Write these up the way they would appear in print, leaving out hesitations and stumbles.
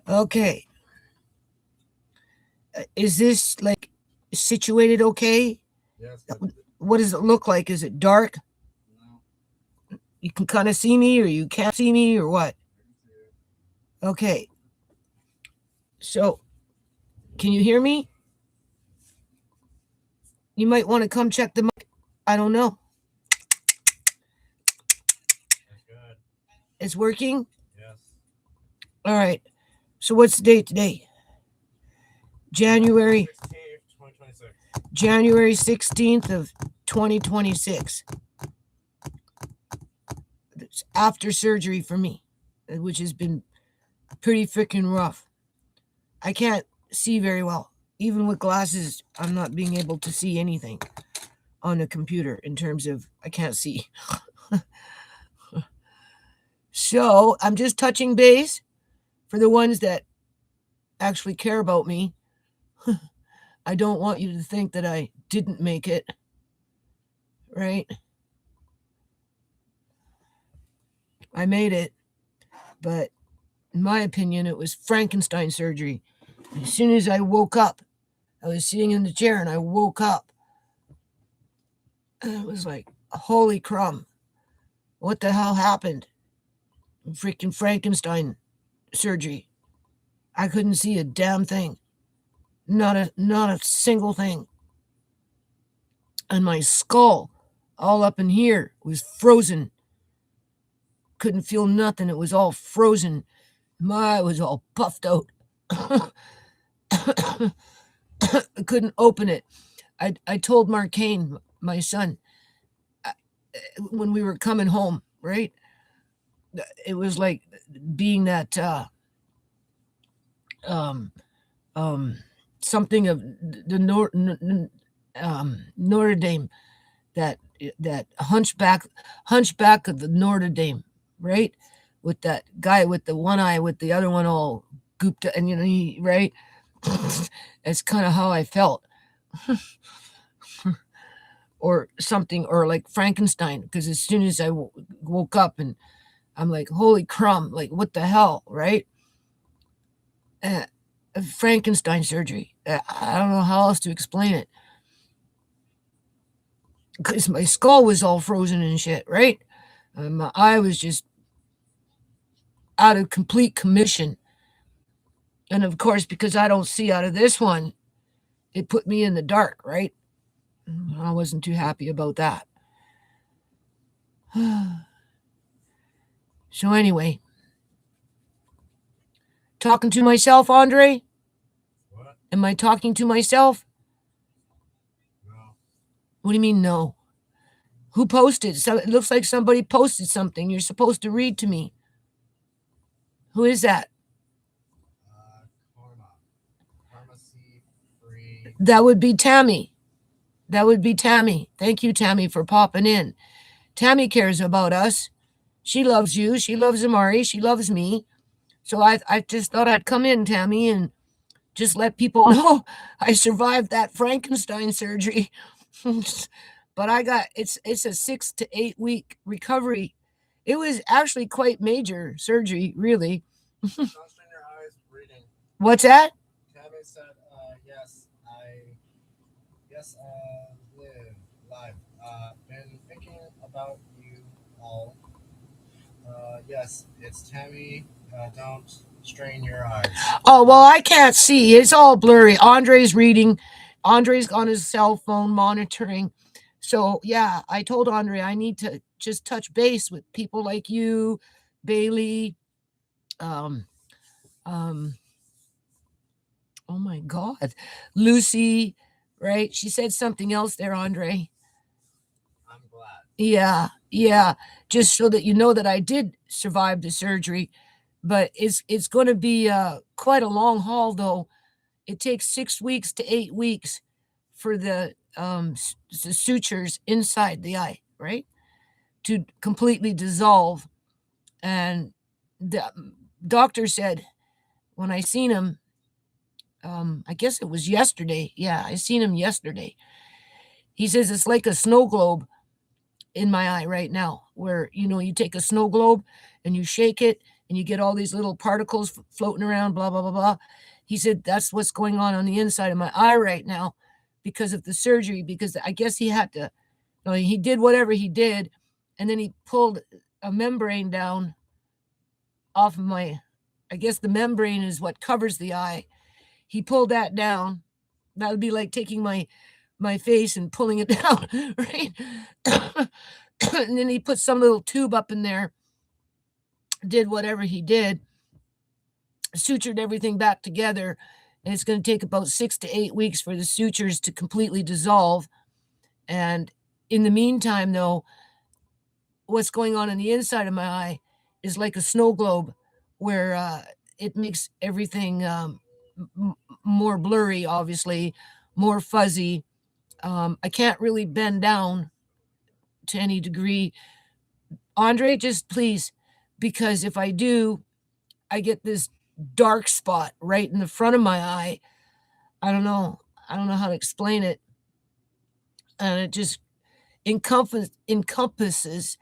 Okay. Is this like situated okay? Yes, What does it look like? Is it dark? no, You can kind of see me, or you can't see me, or what? I can see it. Okay. So, can you hear me? You might want to come check the mic. I don't know. That's good. It's working? Yes. All right. So, what's the date today? January 16th, 2026. January 16th of 2026. It's after surgery for me, which has been pretty freaking rough. I can't see very well. Even with glasses, I'm not being able to see anything on a computer in terms of I can't see. So I'm just touching base for the ones that actually care about me. I don't want you to think that I didn't make it, right? I made it, but in my opinion, it was Frankenstein surgery. As soon as I woke up, I was sitting in the chair and I woke up. And it was like, holy crumb, what the hell happened? Freaking Frankenstein surgery. I couldn't see a damn thing. Not a single thing. And my skull, all up in here, was frozen. Couldn't feel nothing. It was all frozen. My was all puffed out. I couldn't open it. I told Marcane, my son, when we were coming home, right? It was like being that um, um, something of the Notre Dame, that that hunchback of the Notre Dame, right? With that guy with the one eye, with the other one all gooped, and right? That's kind of how I felt, or something, or like Frankenstein. Because as soon as I woke up, and I'm like, holy crumb, like what the hell, right? Uh, Frankenstein surgery. I don't know how else to explain it. Because my skull was all frozen and shit, right? My eye was just out of complete commission. And of course, because I don't see out of this one, it put me in the dark, right? I wasn't too happy about that. So, anyway, talking to myself, Andre? What? Am I talking to myself? No. What do you mean, no? Who posted? So it looks like somebody posted something. You're supposed to read to me. Who is that? Karma. Pharmacy free. That would be Tammy. That would be Tammy. Thank you, Tammy, for popping in. Tammy cares about us. She loves you. She loves Amari. She loves me. So I just thought I'd come in, Tammy, and just let people know I survived that Frankenstein surgery. But it's a 6 to 8 week recovery. It was actually quite major surgery, really. Don't strain your eyes reading. What's that? Tammy said, yes, live. Been thinking about you all. Yes, it's Tammy. Don't strain your eyes. Oh, well, I can't see. It's all blurry. Andre's reading. Andre's on his cell phone monitoring. So, yeah, I told Andre I need to just touch base with people like you, Bailey. Um, um, oh my God, Lucy, right? She said something else there, Andre. I'm glad. Yeah, yeah. Just so that you know that I did survive the surgery, but it's going to be quite a long haul, though. It takes 6 weeks to 8 weeks for the sutures inside the eye, right, to completely dissolve. And the doctor said when I seen him, I guess it was yesterday. Yeah, I seen him yesterday. He says it's like a snow globe in my eye right now, where you take a snow globe and you shake it and you get all these little particles floating around, blah, blah, blah, blah. He said, that's what's going on the inside of my eye right now because of the surgery, because I guess he had to, he did whatever he did, and then he pulled a membrane down off of my, I guess the membrane is what covers the eye. He pulled that down. That would be like taking my face and pulling it down, right? And then he put some little tube up in there, did whatever he did, sutured everything back together, and it's going to take about 6 to 8 weeks for the sutures to completely dissolve. And in the meantime, though, what's going on the inside of my eye is like a snow globe, where it makes everything more blurry, obviously, more fuzzy. I can't really bend down to any degree. Andre, just please, because if I do, I get this dark spot right in the front of my eye. I don't know. I don't know how to explain it. And it just encompasses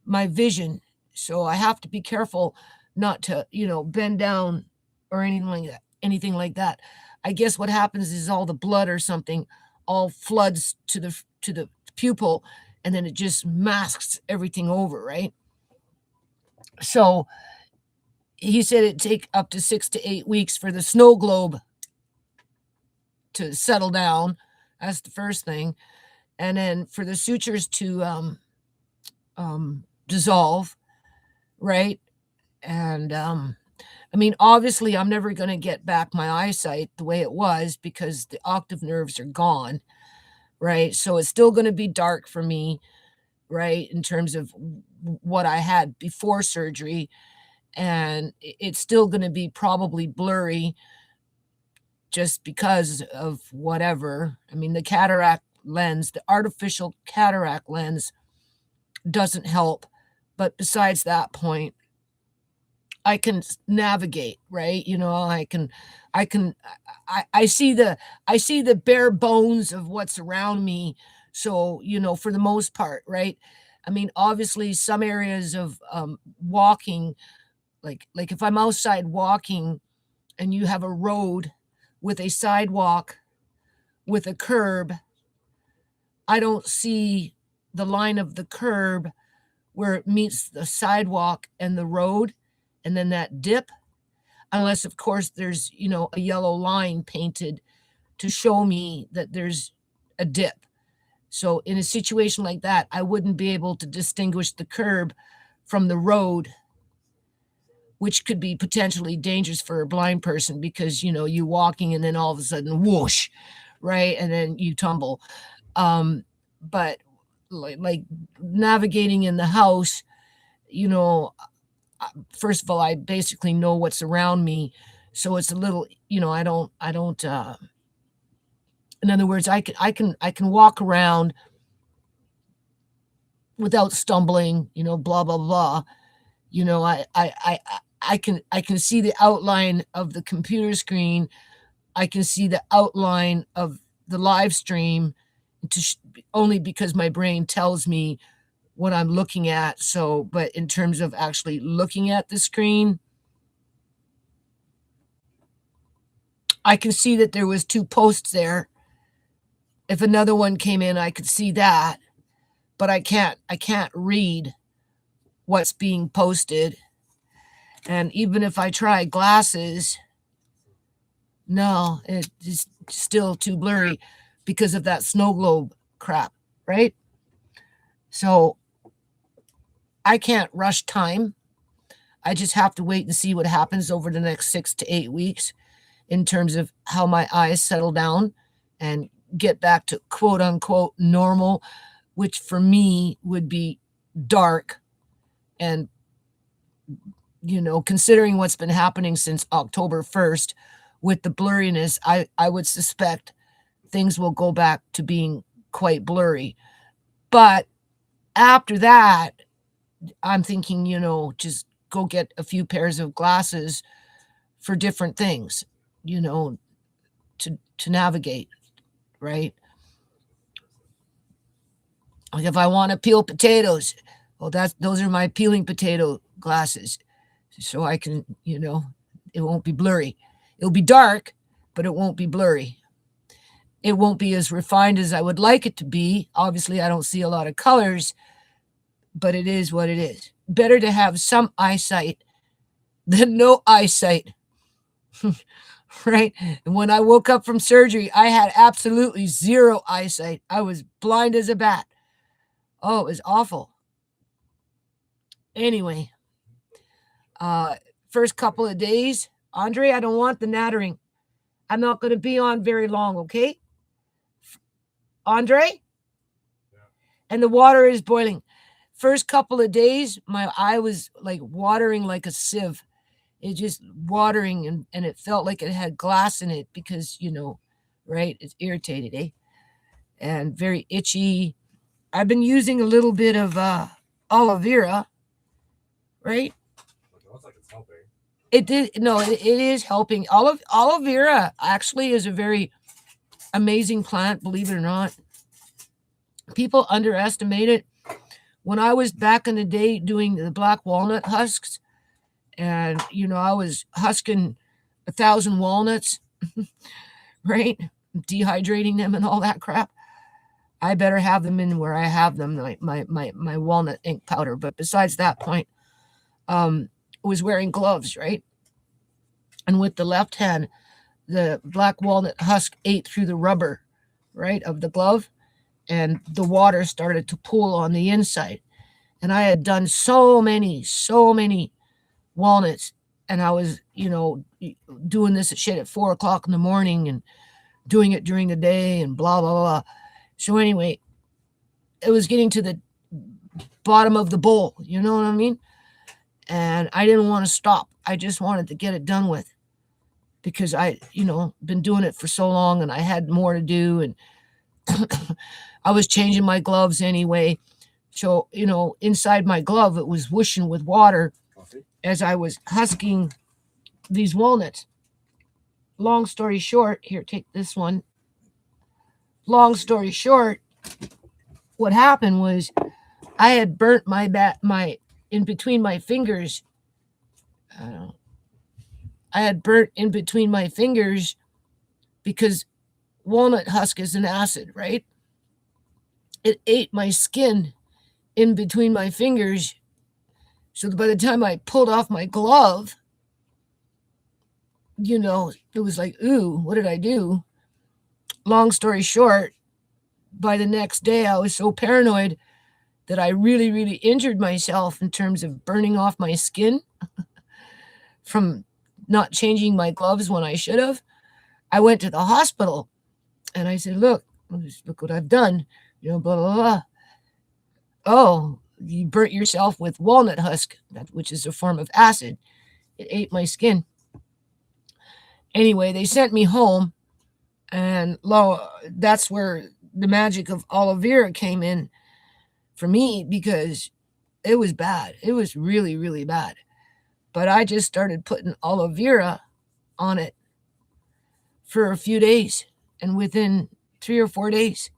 my vision. So I have to be careful not to, bend down or anything like that. Anything like that. I guess what happens is all the blood or something all floods to the pupil, and then it just masks everything over, right? So he said it'd take up to 6 to 8 weeks for the snow globe to settle down. That's the first thing. And then for the sutures to dissolve, right? And I mean, obviously, I'm never going to get back my eyesight the way it was because the octave nerves are gone, right? So it's still going to be dark for me, right, in terms of what I had before surgery. And it's still going to be probably blurry just because of whatever. I mean, the cataract lens, the artificial cataract lens doesn't help. But besides that point, I can navigate, right? I see the bare bones of what's around me. So, for the most part, right? I mean, obviously some areas of walking, like if I'm outside walking and you have a road with a sidewalk with a curb, I don't see the line of the curb where it meets the sidewalk and the road, and then that dip, unless of course there's, a yellow line painted to show me that there's a dip. So in a situation like that, I wouldn't be able to distinguish the curb from the road, which could be potentially dangerous for a blind person because, you walking and then all of a sudden whoosh, right? And then you tumble. But like navigating in the house, first of all, I basically know what's around me. So it's a little, I don't, in other words, I can walk around without stumbling, blah, blah, blah. I can see the outline of the computer screen. I can see the outline of the live stream only because my brain tells me what I'm looking at. So, but in terms of actually looking at the screen, I can see that there was 2 posts there. If another one came in, I could see that, but I can't read what's being posted. And even if I try glasses, no, it's still too blurry because of that snow globe crap, right? So I can't rush time. I just have to wait and see what happens over the next 6 to 8 weeks in terms of how my eyes settle down and get back to quote unquote normal, which for me would be dark. And, considering what's been happening since October 1st with the blurriness, I would suspect things will go back to being quite blurry. But after that, I'm thinking, just go get a few pairs of glasses for different things, to navigate, right? Like if I want to peel potatoes, well, those are my peeling potato glasses. so I can, it won't be blurry. It'll be dark, but it won't be blurry. It won't be as refined as I would like it to be. Obviously, I don't see a lot of colors, but it is what it is. Better to have some eyesight than no eyesight, right? And when I woke up from surgery, I had absolutely zero eyesight. I was blind as a bat. Oh, it was awful. Anyway, first couple of days, Andre, I don't want the nattering. I'm not going to be on very long, okay? Andre? And the water is boiling. First couple of days, my eye was like watering like a sieve. It just watering, and it felt like it had glass in it because, right? It's irritated, eh? And very itchy. I've been using a little bit of aloe vera, right? It looks like it's helping. It did. No, it is helping. Aloe vera actually is a very amazing plant, believe it or not. People underestimate it. When I was back in the day doing the black walnut husks, and I was husking 1,000 walnuts, right? Dehydrating them and all that crap. I better have them in where I have them, my walnut ink powder. But besides that point, was wearing gloves, right? And with the left hand, the black walnut husk ate through the rubber, right, of the glove, and the water started to pool on the inside. And I had done so many walnuts, and I was, doing this shit at 4 o'clock in the morning and doing it during the day and blah, blah, blah. So anyway, it was getting to the bottom of the bowl, you know what I mean? And I didn't want to stop. I just wanted to get it done with because I, been doing it for so long and I had more to do, and I was changing my gloves anyway. So, inside my glove, it was whooshing with water as I was husking these walnuts. Long story short, here, take this one. Long story short, what happened was I had burnt my in between my fingers. I had burnt in between my fingers because walnut husk is an acid, right? It ate my skin in between my fingers. So by the time I pulled off my glove, it was like, ooh, what did I do? Long story short, by the next day, I was so paranoid that I really, really injured myself in terms of burning off my skin from not changing my gloves when I should have. I went to the hospital and I said, look what I've done, blah, blah, blah. Oh, you burnt yourself with walnut husk, which is a form of acid. It ate my skin. Anyway, they sent me home, and that's where the magic of aloe vera came in for me, because it was bad. It was really, really bad. But I just started putting aloe vera on it for a few days, and within 3 or 4 days,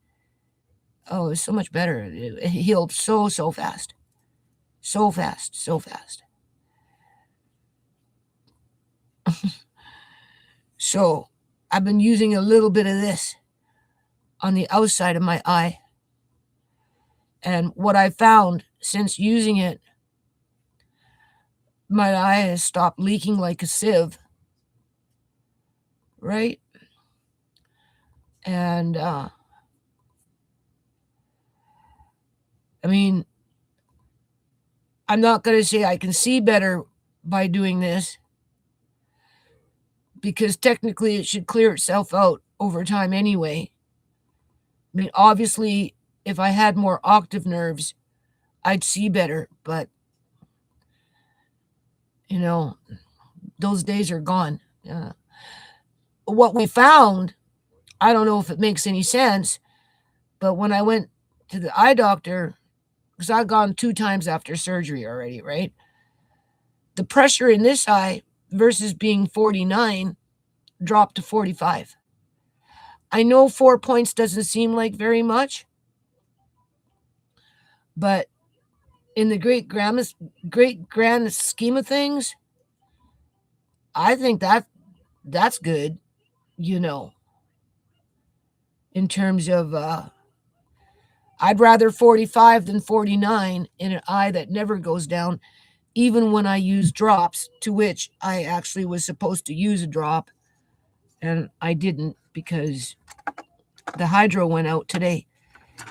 oh, it was so much better. It healed so fast. So fast. So I've been using a little bit of this on the outside of my eye. And what I found since using it, my eye has stopped leaking like a sieve, right? And I mean, I'm not going to say I can see better by doing this, because technically it should clear itself out over time anyway. I mean, obviously, if I had more octave nerves, I'd see better, but those days are gone. What we found, I don't know if it makes any sense, but when I went to the eye doctor, because I've gone 2 times after surgery already, right? The pressure in this eye versus being 49 dropped to 45. I know 4 points doesn't seem like very much, but in the great grand scheme of things, I think that's good, you know, in terms of I'd rather 45 than 49 in an eye that never goes down, even when I use drops, to which I actually was supposed to use a drop and I didn't because the hydro went out today.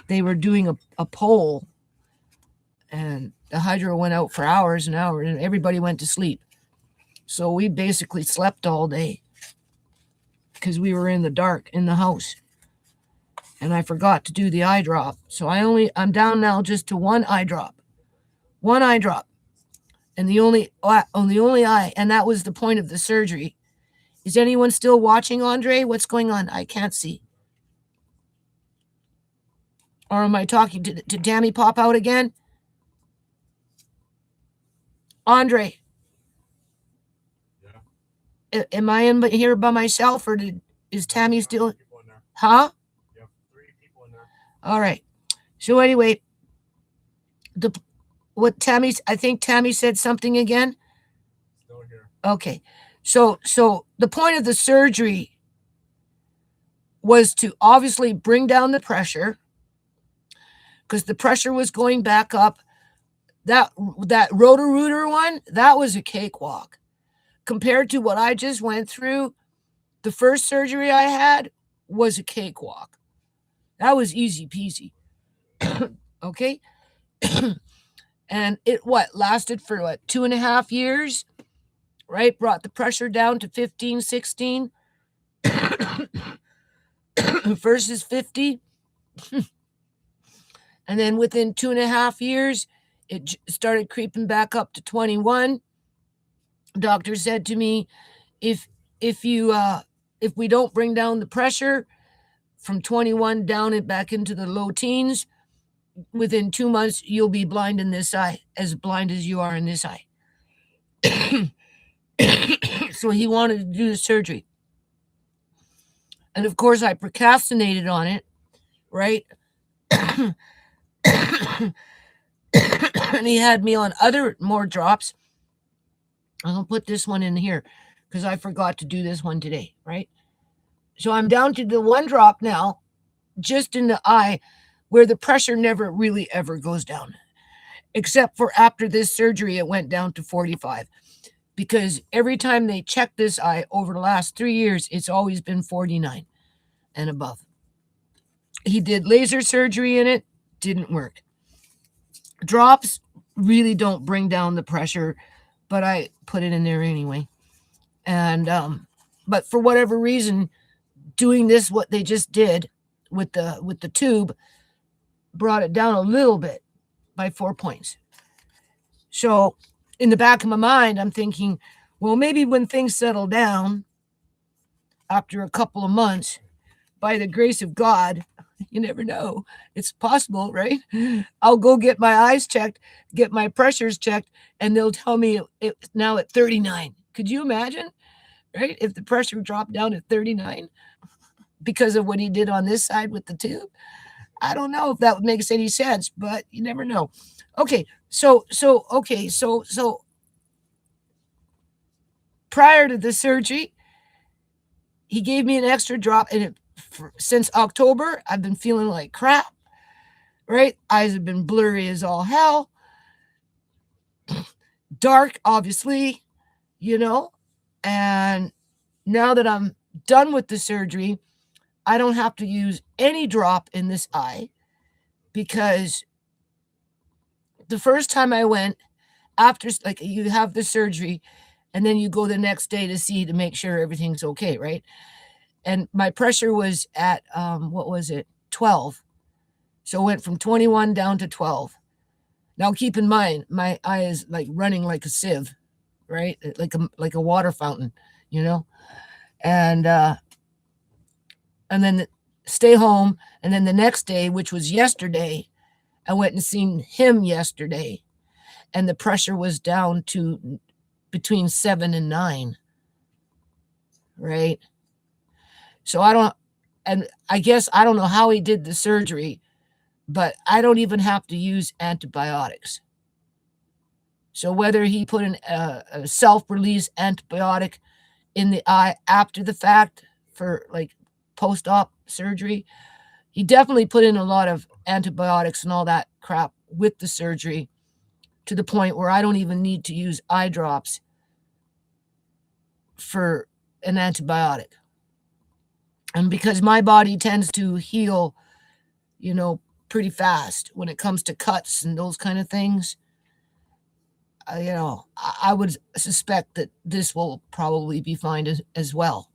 They were doing a poll and the hydro went out for hours and hours and everybody went to sleep. So we basically slept all day because we were in the dark in the house. And I forgot to do the eye drop. So I'm down now just to one eye drop. One eye drop. And the only on the only eye, and that was the point of the surgery. Is anyone still watching, Andre? What's going on? I can't see. Or am I talking to Tammy pop out again? Andre. Yeah. Am I in here by myself or is Tammy still? Huh? You have 3 people in there. All right. So anyway, I think Tammy said something again. Still here. Okay. So the point of the surgery was to obviously bring down the pressure because the pressure was going back up. That Roto-Rooter one, that was a cakewalk. Compared to what I just went through, the first surgery I had was a cakewalk. That was easy peasy. Okay? And it lasted for 2.5 years, right? Brought the pressure down to 15, 16 versus 50. And then within 2.5 years, it started creeping back up to 21. Doctor said to me, if we don't bring down the pressure from 21 down and back into the low teens, within 2 months you'll be blind in this eye, as blind as you are in this eye. So he wanted to do the surgery. And of course I procrastinated on it, right? And he had me on more drops. I'm going to put this one in here because I forgot to do this one today, right? So I'm down to the one drop now, just in the eye where the pressure never really ever goes down. Except for after this surgery, it went down to 45. Because every time they checked this eye over the last 3 years, it's always been 49 and above. He did laser surgery in it, didn't work. Drops really don't bring down the pressure, but I put it in there anyway. And but for whatever reason, doing this, what they just did with the tube, brought it down a little bit by 4 points. So in the back of my mind, I'm thinking, well, maybe when things settle down after a couple of months, by the grace of God, you never know. It's possible, right? I'll go get my eyes checked, get my pressures checked, and they'll tell me it's now at 39. Could you imagine, right? If the pressure dropped down at 39 because of what he did on this side with the tube. I don't know if that makes any sense, but you never know. Okay, so prior to the surgery, he gave me an extra drop, and since October, I've been feeling like crap, right? Eyes have been blurry as all hell. Dark, obviously, and now that I'm done with the surgery, I don't have to use any drop in this eye because the first time I went, after, like, you have the surgery and then you go the next day to make sure everything's okay, right? And my pressure was at, 12. So it went from 21 down to 12. Now keep in mind, my eye is like running like a sieve, right? Like a water fountain, and then stay home. And then the next day, which was yesterday, I went and seen him yesterday, and the pressure was down to between 7 and 9, right? So I guess I don't know how he did the surgery, but I don't even have to use antibiotics. So whether he put in a self-release antibiotic in the eye after the fact for like post-op surgery. He definitely put in a lot of antibiotics and all that crap with the surgery to the point where I don't even need to use eye drops for an antibiotic. And because my body tends to heal, pretty fast when it comes to cuts and those kind of things, I would suspect that this will probably be fine as well.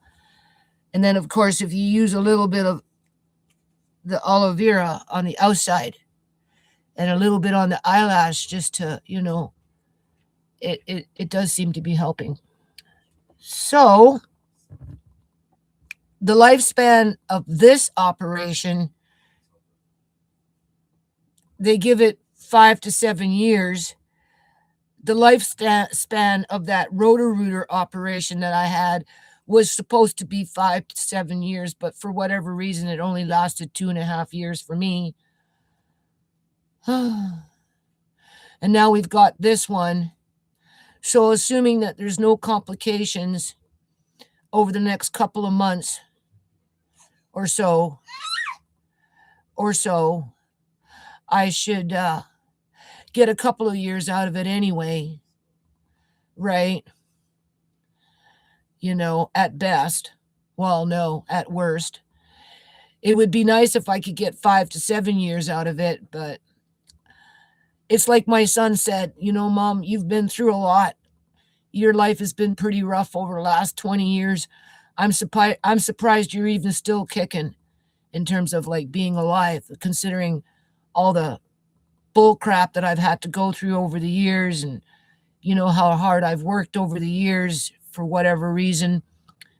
And then, of course, if you use a little bit of the aloe vera on the outside and a little bit on the eyelash, just to, it does seem to be helping. So, the lifespan of this operation, they give it 5 to 7 years. The lifespan of that Roto-Rooter operation that I had was supposed to be 5 to 7 years, but for whatever reason, it only lasted 2.5 years for me. And now we've got this one. So, assuming that there's no complications over the next couple of months or so, I should get a couple of years out of it anyway, right? At best. Well, no, at worst. It would be nice if I could get 5 to 7 years out of it, but it's like my son said, Mom, you've been through a lot. Your life has been pretty rough over the last 20 years. I'm surprised you're even still kicking in terms of like being alive, considering all the bull crap that I've had to go through over the years, and how hard I've worked over the years for whatever reason,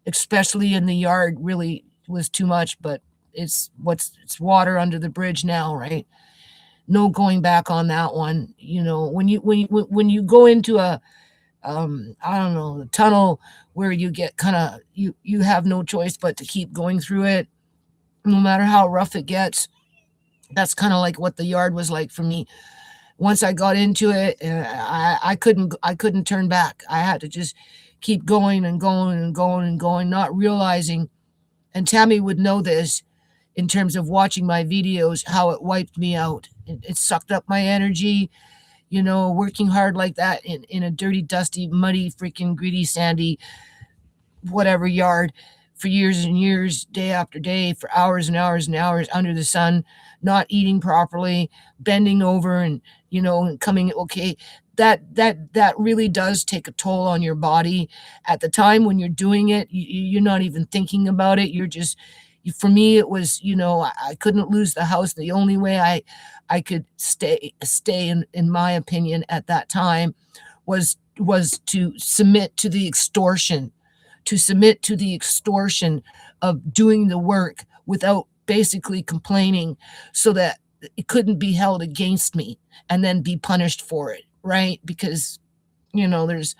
especially in the yard really was too much, but it's water under the bridge now, right? No going back on that one. When you go into a I don't know, the tunnel where you get kind of you have no choice but to keep going through it no matter how rough it gets. That's kind of like what the yard was like for me. Once I got into it, I couldn't turn back. I had to just keep going and going and going and going, not realizing, and Tammy would know this in terms of watching my videos, how it wiped me out. It sucked up my energy, working hard like that in a dirty, dusty, muddy, freaking gritty, sandy, whatever yard for years and years, day after day, for hours and hours and hours under the sun, not eating properly, bending over and, and coming, okay, that really does take a toll on your body. At the time when you're doing it, you're not even thinking about it. You're just, for me, it was, I couldn't lose the house. The only way I could stay in my opinion at that time was to submit to the extortion of doing the work without basically complaining, so that it couldn't be held against me and then be punished for it, right? Because there's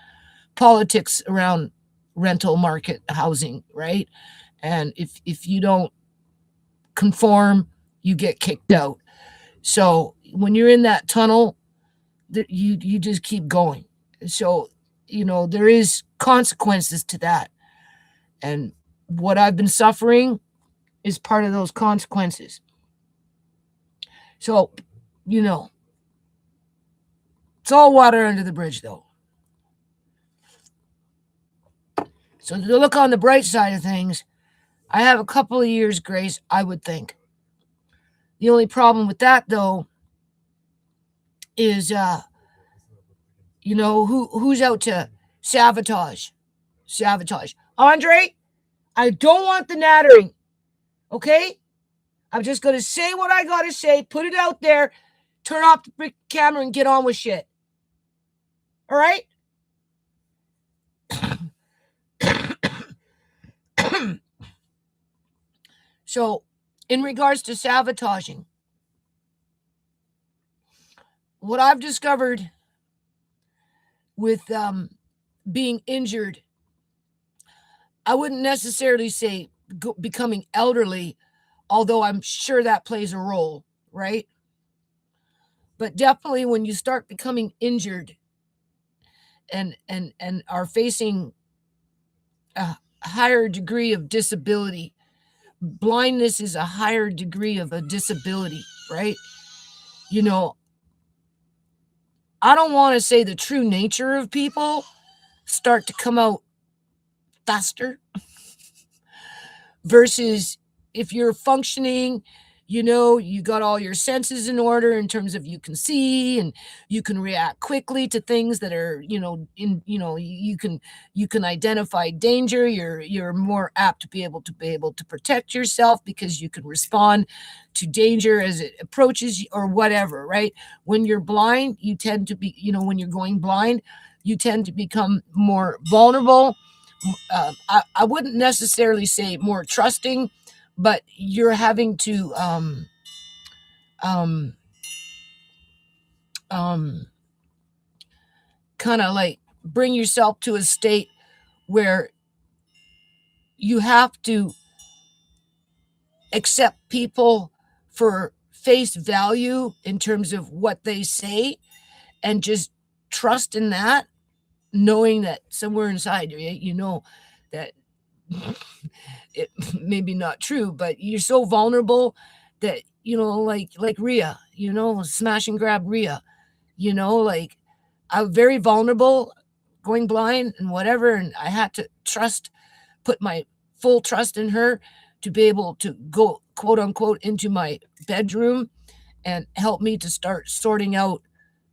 politics around rental market housing, right? And if you don't conform, you get kicked out. So when you're in that tunnel, you just keep going. So there is consequences to that, and what I've been suffering is part of those consequences. So it's all water under the bridge, though. So to look on the bright side of things, I have a couple of years grace, I would think. The only problem with that, though, is who's out to sabotage. Andre, I don't want the nattering. Okay? I'm just going to say what I got to say, put it out there, turn off the camera and get on with shit. All right? So, in regards to sabotaging, what I've discovered with being injured, I wouldn't necessarily say becoming elderly, although I'm sure that plays a role, right? But definitely when you start becoming injured and are facing a higher degree of disability. Blindness is a higher degree of a disability, right? You know, I don't want to say the true nature of people start to come out faster versus if you're functioning, you got all your senses in order in terms of you can see and you can react quickly to things that are, you can identify danger. You're more apt to be able to protect yourself because you can respond to danger as it approaches or whatever, right? When you're blind, you tend to be, when you're going blind, you tend to become more vulnerable. I wouldn't necessarily say more trusting, but you're having to um, um, kind of like bring yourself to a state where you have to accept people for face value in terms of what they say and just trust in that, knowing that somewhere inside that it maybe not true, but you're so vulnerable that like Rhea, smash and grab Rhea, like I'm very vulnerable going blind and whatever, and I had to put my full trust in her to be able to go quote unquote into my bedroom and help me to start sorting out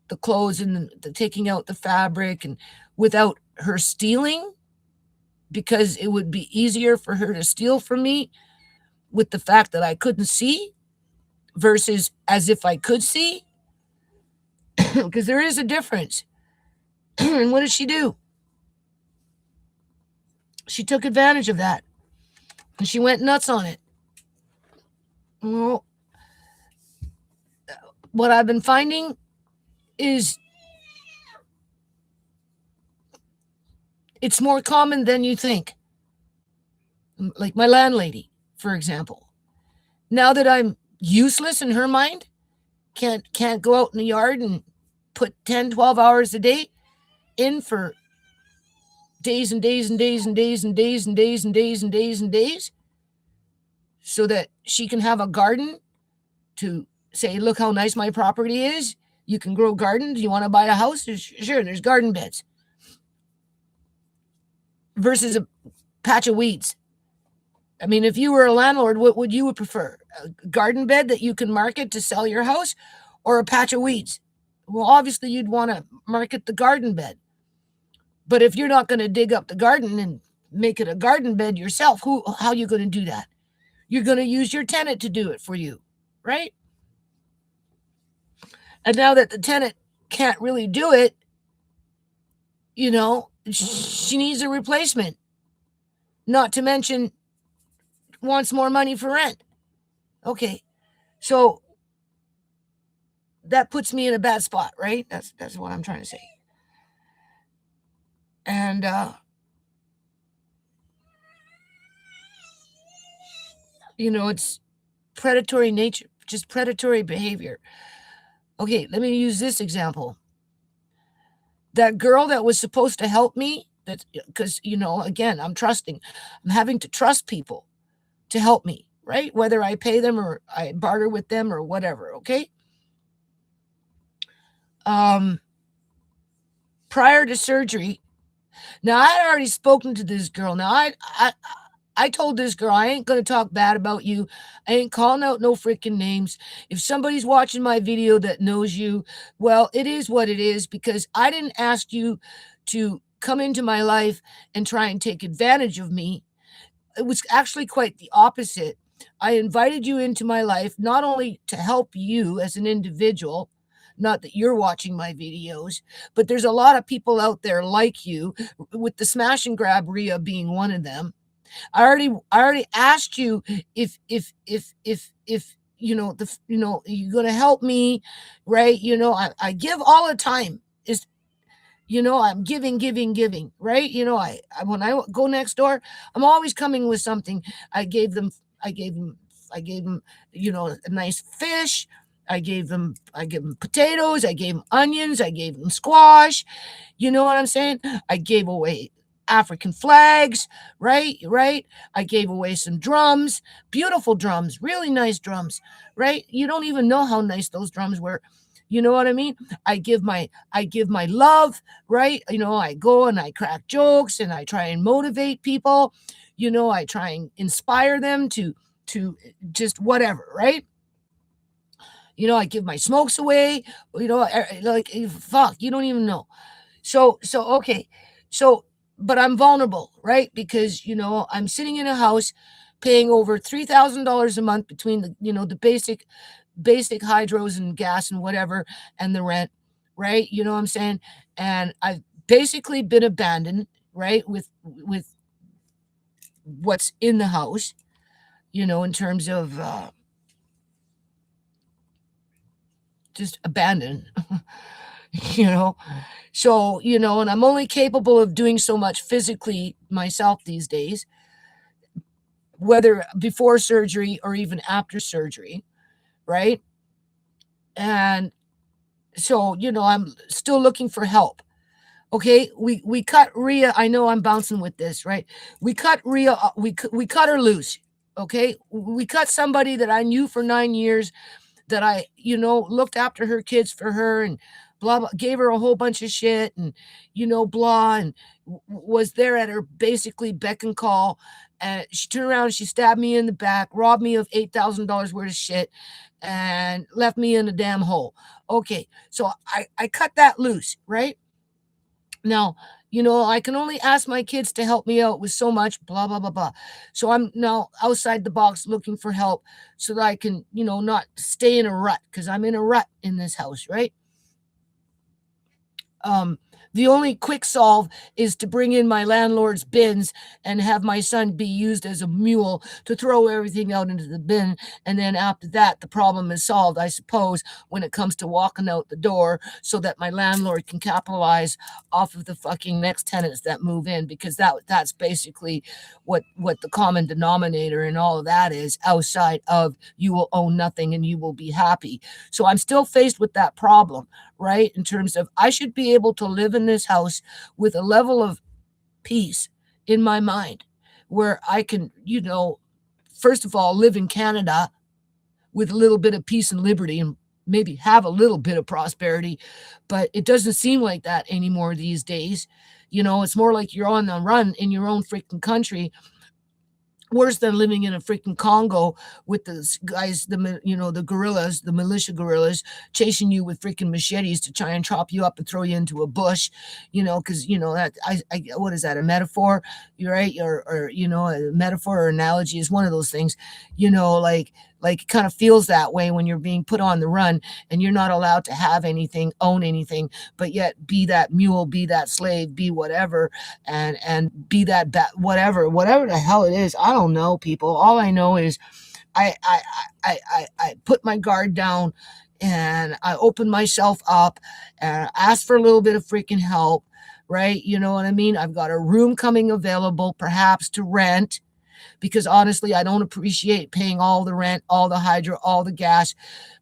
the clothes and taking out the fabric and without her stealing, because it would be easier for her to steal from me with the fact that I couldn't see versus as if I could see, because there is a difference. And what did she do? She took advantage of that and she went nuts on it. Well, what I've been finding is it's more common than you think. Like my landlady, for example. Now that I'm useless in her mind, can't go out in the yard and put 10, 12 hours a day in for days and days and days and days and days and days and days and days and days so that she can have a garden to say, look how nice my property is. You can grow gardens. Do you want to buy a house? Sure, there's garden beds. Versus a patch of weeds. I mean, if you were a landlord, what would you prefer? A garden bed that you can market to sell your house or a patch of weeds? Well, obviously you'd want to market the garden bed. But if you're not going to dig up the garden and make it a garden bed yourself, how are you going to do that? You're going to use your tenant to do it for you, right? And now that the tenant can't really do it, she needs a replacement. Not to mention wants more money for rent. Okay. So that puts me in a bad spot, right? That's what I'm trying to say. And it's predatory nature, just predatory behavior. Okay, let me use this example. That girl that was supposed to help me, that because again, I'm having to trust people to help me, right? Whether I pay them or I barter with them or whatever, okay? Prior to surgery, now I had already spoken to this girl. Now I told this girl, I ain't going to talk bad about you. I ain't calling out no freaking names. If somebody's watching my video that knows you, well, it is what it is, because I didn't ask you to come into my life and try and take advantage of me. It was actually quite the opposite. I invited you into my life not only to help you as an individual, not that you're watching my videos, but there's a lot of people out there like you, with the smash and grab Rhea being one of them. I already asked you if you're gonna help me, right? I give all the time. I'm giving, right? When I go next door, I'm always coming with something. I gave them, a nice fish. I gave them potatoes. I gave them onions. I gave them squash. You know what I'm saying? I gave away African flags, right. I gave away some drums, beautiful drums, really nice drums, right? You don't even know how nice those drums were. You know what I mean? I give my love, right? I go and I crack jokes and I try and motivate people. I try and inspire them to just whatever, right? I give my smokes away. Like fuck, you don't even know. So okay. So but I'm vulnerable, right? Because I'm sitting in a house paying over $3,000 a month between the basic hydros and gas and whatever and the rent, right? You know what I'm saying? And I've basically been abandoned, right? With what's in the house, in terms of just abandoned. you know so and I'm only capable of doing so much physically myself these days, whether before surgery or even after surgery, right? And so I'm still looking for help. Okay, we cut Rhea. I know I'm bouncing with this, right? We cut Rhea. We cut her loose. Okay, we cut somebody that I knew for 9 years, that I, looked after her kids for her and blah, blah, gave her a whole bunch of shit and, blah, and was there at her basically beck and call. And she turned around, she stabbed me in the back, robbed me of $8,000 worth of shit, and left me in a damn hole. Okay, so I cut that loose, right? Now, I can only ask my kids to help me out with so much, blah, blah, blah, blah. So I'm now outside the box looking for help so that I can, not stay in a rut, because I'm in a rut in this house, right? Um, the only quick solve is to bring in my landlord's bins and have my son be used as a mule to throw everything out into the bin. And then after that, the problem is solved, I suppose, when it comes to walking out the door, so that my landlord can capitalize off of the fucking next tenants that move in, because that's basically what the common denominator in all of that is, outside of you will own nothing and you will be happy. So I'm still faced with that problem, right? In terms of, I should be able to live in this house with a level of peace in my mind where I can, first of all, live in Canada with a little bit of peace and liberty and maybe have a little bit of prosperity. But it doesn't seem like that anymore these days. It's more like you're on the run in your own freaking country, worse than living in a freaking Congo with the guys, the guerrillas, the militia guerrillas, chasing you with freaking machetes to try and chop you up and throw you into a bush, because that what is that, a metaphor? You're right, or a metaphor or analogy is one of those things, like it kind of feels that way when you're being put on the run and you're not allowed to have anything, own anything, but yet be that mule, be that slave, be whatever, and be that whatever the hell it is. I don't know, people. All I know is I put my guard down and I open myself up and ask for a little bit of freaking help, right? You know what I mean? I've got a room coming available, perhaps to rent, because honestly, I don't appreciate paying all the rent, all the hydro, all the gas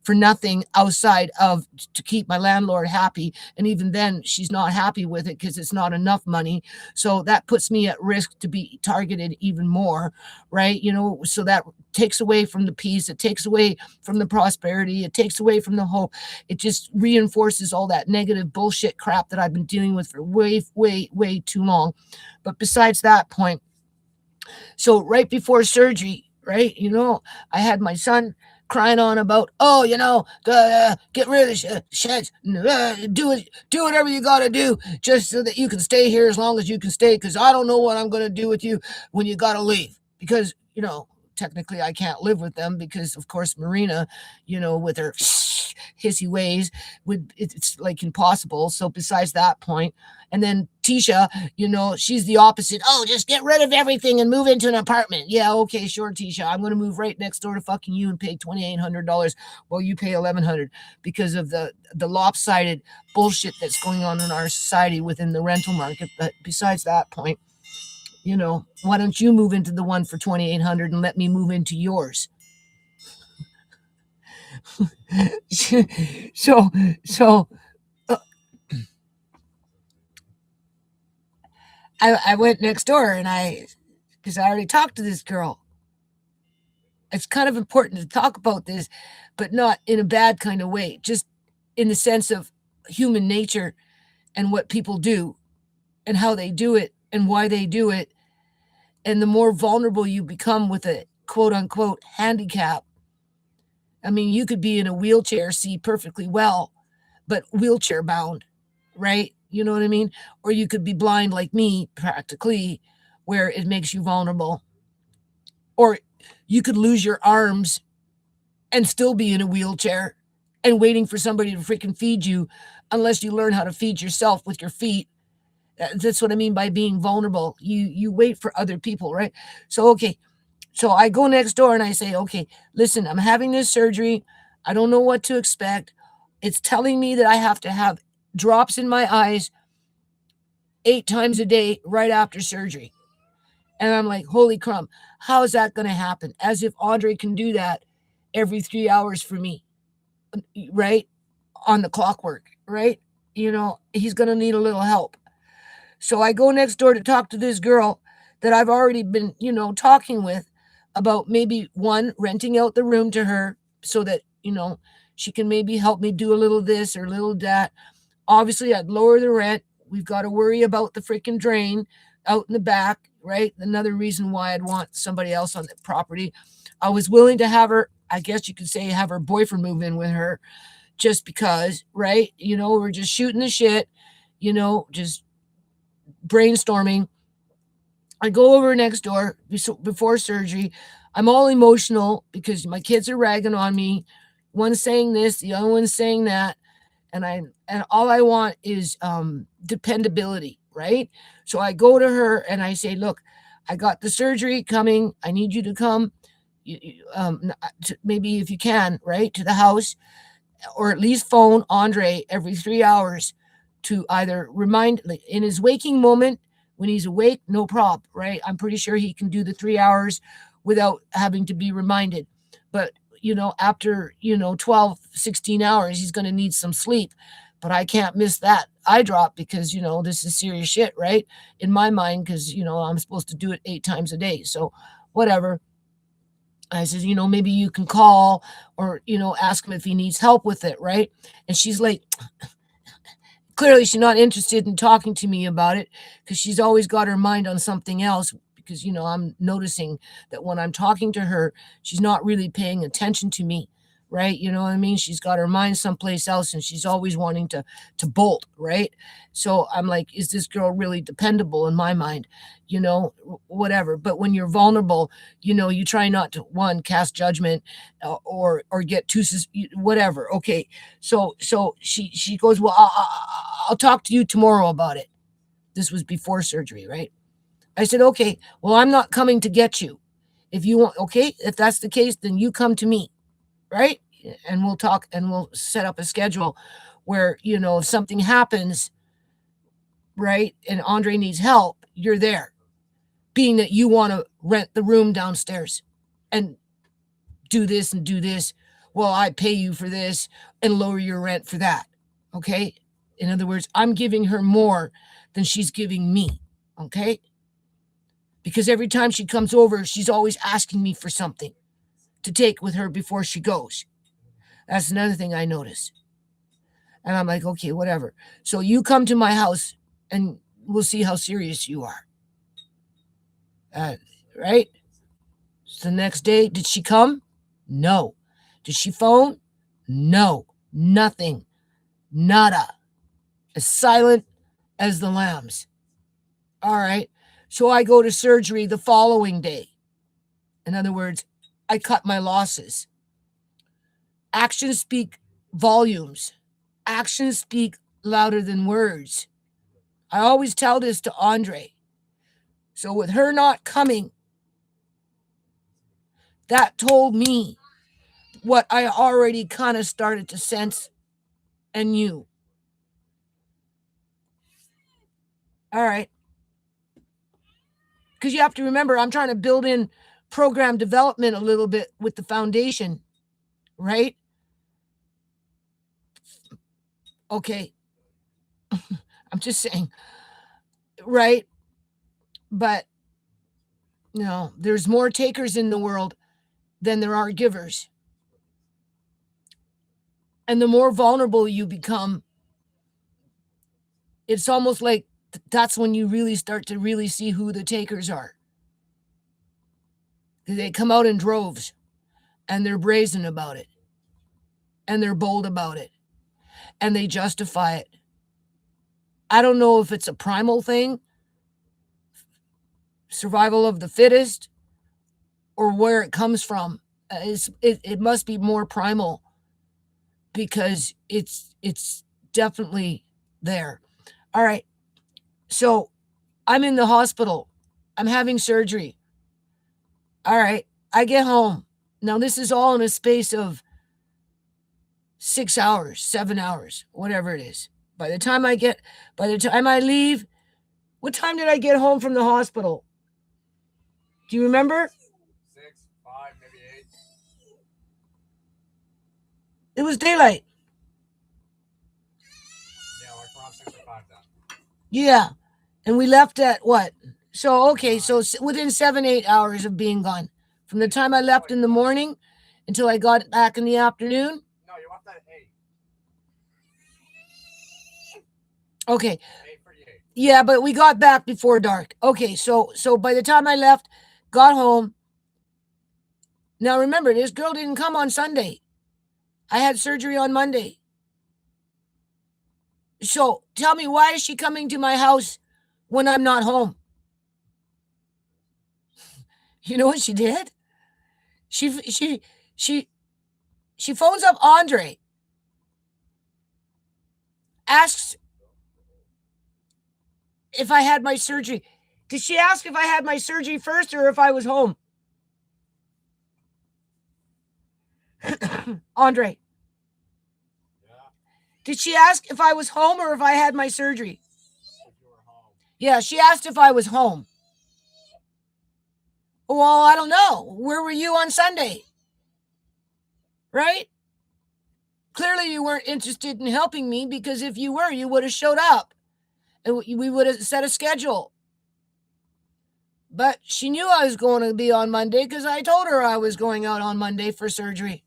for nothing outside of to keep my landlord happy. And even then, she's not happy with it because it's not enough money. So that puts me at risk to be targeted even more, right? So that takes away from the peace, it takes away from the prosperity, it takes away from the hope. It just reinforces all that negative bullshit crap that I've been dealing with for way, way, way too long. But besides that point, so right before surgery, right, I had my son crying on about, oh, get rid of the sheds, do whatever you got to do just so that you can stay here as long as you can stay, because I don't know what I'm going to do with you when you got to leave, because technically I can't live with them, because of course Marina, with her hissy ways, it's like impossible. So besides that point, and then Tisha, she's the opposite. Oh, just get rid of everything and move into an apartment. Yeah, okay, sure, Tisha. I'm going to move right next door to fucking you and pay $2,800 while you pay $1,100, because of the lopsided bullshit that's going on in our society within the rental market. But besides that point, why don't you move into the one for $2,800 and let me move into yours? so uh, I went next door and because I already talked to this girl. It's kind of important to talk about this, but not in a bad kind of way, just in the sense of human nature and what people do and how they do it and why they do it. And the more vulnerable you become with a quote unquote handicap, I mean, you could be in a wheelchair, see perfectly well, but wheelchair bound, right? You know what I mean? Or you could be blind like me, practically, where it makes you vulnerable. Or you could lose your arms and still be in a wheelchair and waiting for somebody to freaking feed you unless you learn how to feed yourself with your feet. That's what I mean by being vulnerable. You wait for other people, right? So okay, so I go next door and I say, okay, listen, I'm having this surgery. I don't know what to expect. It's telling me that I have to have drops in my eyes 8 times a day right after surgery. And I'm like, holy crumb, how is that going to happen? As if Andre can do that every 3 hours for me, right? On the clockwork, right? He's going to need a little help. So I go next door to talk to this girl that I've already been, talking with about maybe one, renting out the room to her so that, she can maybe help me do a little this or a little that. Obviously, I'd lower the rent. We've got to worry about the freaking drain out in the back, right? Another reason why I'd want somebody else on the property. I was willing to have her, I guess you could say, have her boyfriend move in with her just because, right? We're just shooting the shit, just brainstorming. I go over next door before surgery. I'm all emotional because my kids are ragging on me. One's saying this, the other one's saying that, and all I want is dependability, right? So I go to her and I say, "Look, I got the surgery coming. I need you to come, maybe if you can, right, to the house, or at least phone Andre every 3 hours to either remind, like, in his waking moment, when he's awake, no problem, right? I'm pretty sure he can do the 3 hours without having to be reminded. But, after, 12, 16 hours, he's going to need some sleep. But I can't miss that eye drop because, this is serious shit, right? In my mind, because, I'm supposed to do it 8 times a day. So, whatever. I said, maybe you can call or, ask him if he needs help with it, right? And she's like, clearly she's not interested in talking to me about it because she's always got her mind on something else. Because, I'm noticing that when I'm talking to her, she's not really paying attention to me, right? You know what I mean? She's got her mind someplace else and she's always wanting to bolt, right? So I'm like, is this girl really dependable in my mind? Whatever. But when you're vulnerable, you try not to, one, cast judgment, or get too whatever. Okay, so she goes, well, I'll talk to you tomorrow about it. This was before surgery, right? I said, okay, well, I'm not coming to get you. If you want, okay, if that's the case, then you come to me, right? And we'll talk and we'll set up a schedule where, if something happens, right, and Andre needs help, you're there. Being that you want to rent the room downstairs and do this and do this, well, I pay you for this and lower your rent for that. Okay? In other words, I'm giving her more than she's giving me. Okay? Because every time she comes over, she's always asking me for something to take with her before she goes. That's another thing I notice. And I'm like, okay, whatever. So you come to my house and we'll see how serious you are. Right? So the next day, did she come? No. Did she phone? No. Nothing. Nada. As silent as the lambs. All right. So I go to surgery the following day. In other words, I cut my losses. Actions speak volumes. Actions speak louder than words. I always tell this to Andre. So with her not coming, that told me what I already kind of started to sense and knew. All right. Because you have to remember, I'm trying to build in program development a little bit with the foundation, right? Okay. I'm just saying, right? But there's more takers in the world than there are givers. And the more vulnerable you become, it's almost like that's when you really start to really see who the takers are. They come out in droves and they're brazen about it and they're bold about it and they justify it. I don't know if it's a primal thing, survival of the fittest, or where it comes from. It must be more primal because it's definitely there. All right. So I'm in the hospital. I'm having surgery. All right. I get home. Now this is all in a space of 6 hours, 7 hours, whatever it is. By the time I leave, what time did I get home from the hospital? Do you remember? 6, 5, maybe 8. It was daylight. Yeah, like around 6 or 5 then. Yeah. And we left at what? So, okay, so within 7, 8 hours of being gone. From the time I left in the morning until I got back in the afternoon. No, you left at 8. Okay. 8:38. Yeah, but we got back before dark. Okay, so by the time I left, got home. Now remember, this girl didn't come on Sunday. I had surgery on Monday. So tell me, why is she coming to my house when I'm not home? You know what she did? She phones up Andre, asks if I had my surgery. Did she ask if I had my surgery first or if I was home? Andre. Yeah. Did she ask if I was home or if I had my surgery? If you were home. Yeah, she asked if I was home. Well, I don't know. Where were you on Sunday? Right? Clearly you weren't interested in helping me, because if you were, you would have showed up and we would have set a schedule. But she knew I was going to be on Monday because I told her I was going out on Monday for surgery.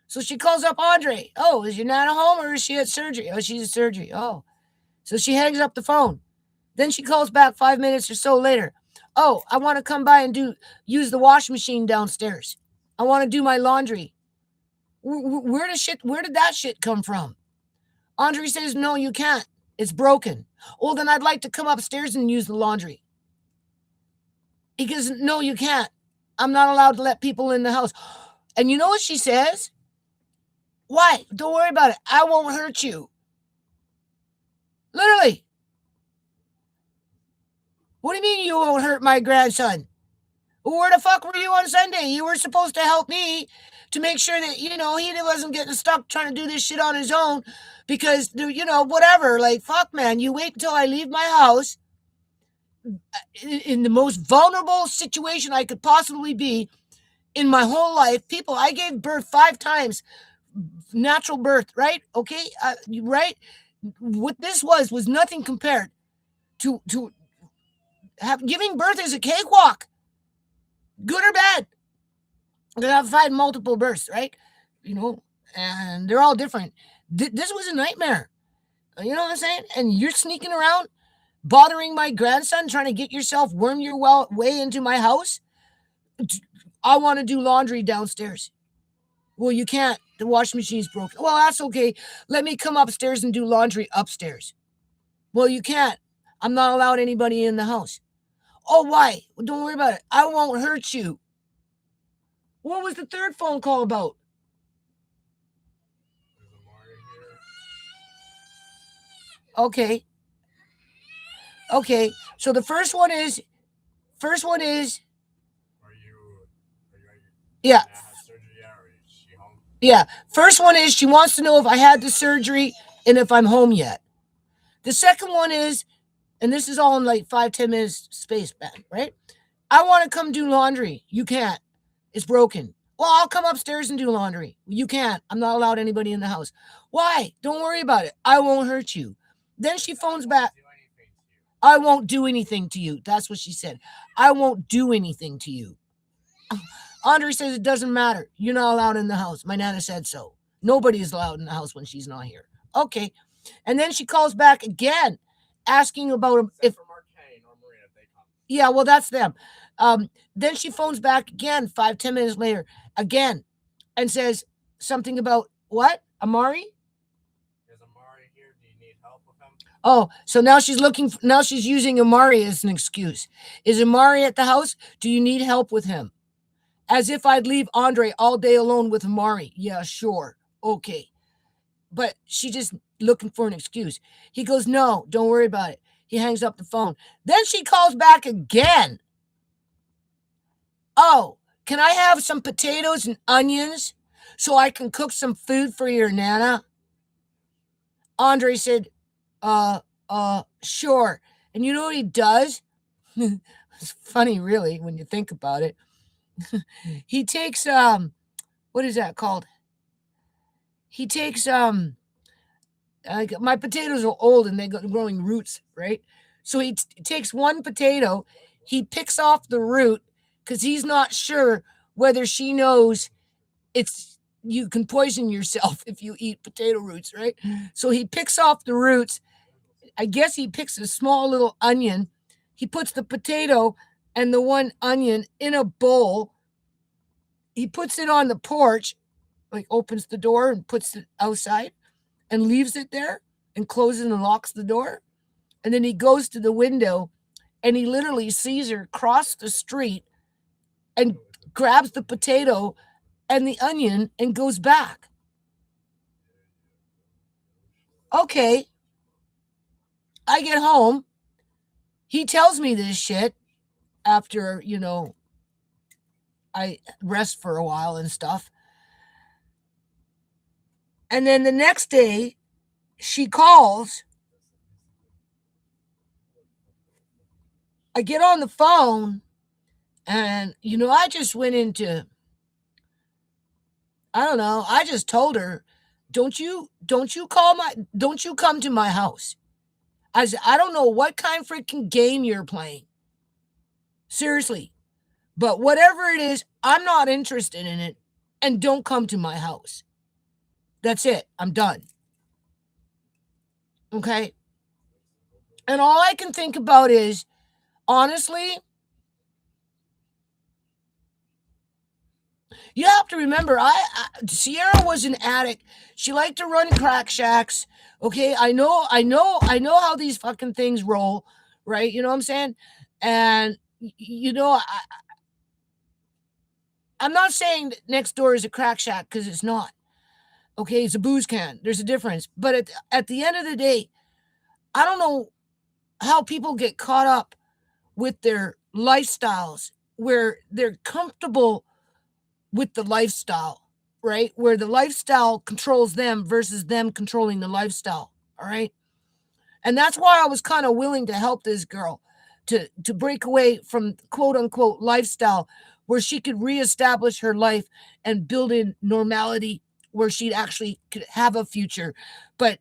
So she calls up Andre. Oh, is your Nana home or is she at surgery? Oh, she's at surgery. Oh. So she hangs up the phone. Then she calls back 5 minutes or so later. Oh, I want to come by and use the washing machine downstairs. I want to do my laundry. Where did that shit come from? Andre says, no, you can't. It's broken. Well, then I'd like to come upstairs and use the laundry. He goes, no, you can't. I'm not allowed to let people in the house. And you know what she says? Why? Don't worry about it. I won't hurt you. Literally. What do you mean you won't hurt my grandson? Where the fuck were you on Sunday? You were supposed to help me to make sure that, he wasn't getting stuck trying to do this shit on his own because, whatever. Like, fuck, man. You wait until I leave my house in the most vulnerable situation I could possibly be in my whole life. People, I gave birth 5 times, natural birth, right? Okay, right? What this was nothing compared to giving birth is a cakewalk, good or bad. I'm gonna have 5 multiple births, right? And they're all different. This was a nightmare. You know what I'm saying? And you're sneaking around, bothering my grandson, trying to get yourself worm your way into my house. I want to do laundry downstairs. Well, you can't. The washing machine's broken. Well, that's okay. Let me come upstairs and do laundry upstairs. Well, you can't. I'm not allowed anybody in the house. Oh, why? Well, don't worry about it. I won't hurt you. What was the third phone call about? There's a Mario here. Okay. So the first one is. Are you Yeah. surgery yet, or is she home? Yeah. First one is she wants to know if I had the surgery and if I'm home yet. The second one is, and this is all in like 5-10 minutes space back, right? I want to come do laundry. You can't. It's broken. Well, I'll come upstairs and do laundry. You can't. I'm not allowed anybody in the house. Why? Don't worry about it. I won't hurt you. Then she phones back. I won't do anything to you. That's what she said. I won't do anything to you. Andre says it doesn't matter. You're not allowed in the house. My nana said so. Nobody is allowed in the house when she's not here. Okay. And then she calls back again, asking about if. Yeah, well, that's them. Then she phones back again 5-10 minutes later, again, and says something about what? Amari? Is Amari here? Do you need help with him? Oh, so now now she's using Amari as an excuse. Is Amari at the house? Do you need help with him? As if I'd leave Andre all day alone with Amari. Yeah, sure. Okay. But she just looking for an excuse. He goes, no, don't worry about it. He hangs up the phone. Then she calls back again. Oh, can I have some potatoes and onions so I can cook some food for your nana? Andre said, sure. And you know what he does? It's funny, really, when you think about it. He takes, what is that called? He takes, my potatoes are old and they're growing roots, right? So he takes one potato, he picks off the root because he's not sure whether she knows you can poison yourself if you eat potato roots, right? So he picks off the roots. I guess he picks a small little onion. He puts the potato and the one onion in a bowl. He puts it on the porch, like opens the door and puts it outside and leaves it there and closes and locks the door. And then he goes to the window and he literally sees her cross the street and grabs the potato and the onion and goes back. Okay. I get home. He tells me this shit after, I rest for a while and stuff. And then the next day, she calls. I get on the phone and, I just went into, I don't know, I just told her, don't you come to my house. I said, I don't know what kind of freaking game you're playing. Seriously. But whatever it is, I'm not interested in it. And don't come to my house. That's it. I'm done. Okay? And all I can think about is, honestly, you have to remember, Sierra was an addict. She liked to run crack shacks. Okay, I know how these fucking things roll, right? You know what I'm saying? And I'm not saying that next door is a crack shack because it's not. Okay, it's a booze can. There's a difference. But at the end of the day, I don't know how people get caught up with their lifestyles where they're comfortable with the lifestyle, right? Where the lifestyle controls them versus them controlling the lifestyle, all right? And that's why I was kind of willing to help this girl to break away from quote unquote lifestyle where she could reestablish her life and build in normality where she actually could have a future. But,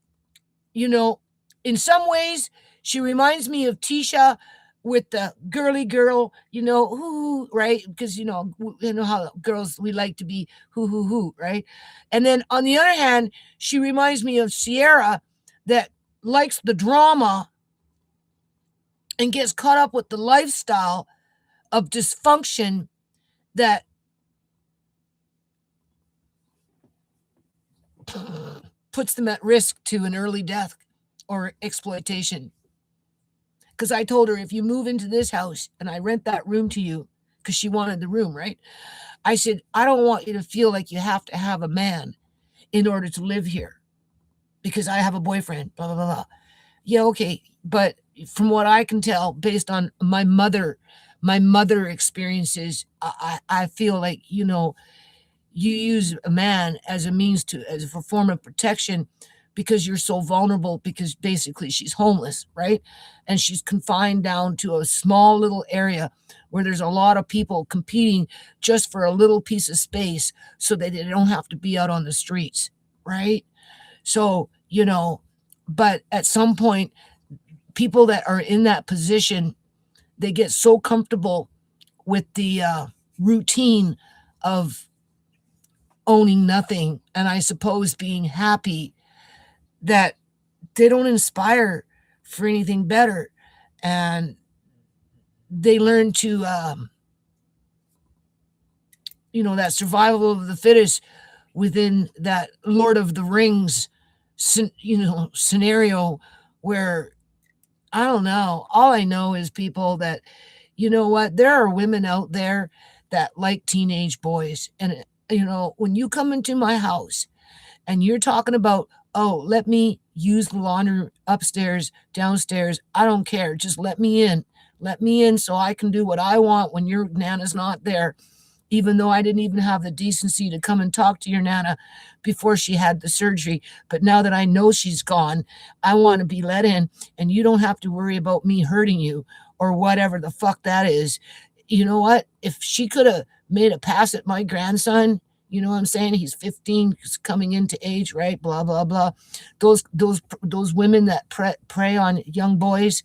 in some ways, she reminds me of Tisha with the girly girl, who, right? Because, you know how girls, we like to be who, right? And then on the other hand, she reminds me of Sierra that likes the drama and gets caught up with the lifestyle of dysfunction that puts them at risk to an early death or exploitation. Because I told her, if you move into this house and I rent that room to you, because she wanted the room, right? I said, I don't want you to feel like you have to have a man in order to live here because I have a boyfriend, blah, blah, blah, blah. Yeah, okay. But from what I can tell, based on my mother experiences, I feel like, you use a man as a form of protection because you're so vulnerable, because basically she's homeless, right? And she's confined down to a small little area where there's a lot of people competing just for a little piece of space so that they don't have to be out on the streets, right? So, but at some point, people that are in that position, they get so comfortable with the routine of owning nothing and I suppose being happy that they don't inspire for anything better. And they learn to, that survival of the fittest within that Lord of the Rings, scenario where I don't know. All I know is people that, you know what, there are women out there that like teenage boys. And, when you come into my house and you're talking about, oh, let me use the laundry upstairs, downstairs, I don't care. Just let me in. Let me in so I can do what I want when your Nana's not there, even though I didn't even have the decency to come and talk to your Nana before she had the surgery. But now that I know she's gone, I want to be let in, and you don't have to worry about me hurting you or whatever the fuck that is. You know what? If she could have made a pass at my grandson, you know what I'm saying? He's 15, he's coming into age, right? Blah blah blah. Those women that prey on young boys,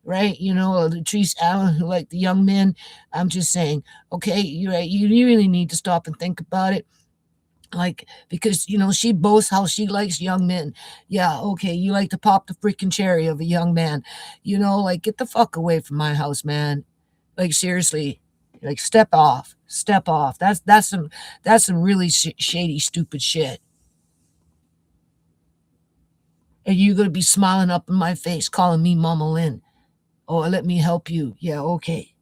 right? Latrice Allen, who like the young men. I'm just saying, okay, you're right. You really need to stop and think about it. Like, because, she boasts how she likes young men. Yeah, okay, you like to pop the freaking cherry of a young man. Like, get the fuck away from my house, man. Like, seriously, like, step off. Step off. That's some really shady, stupid shit. And you're gonna be smiling up in my face, calling me Mama Lynn. Oh, let me help you. Yeah, okay.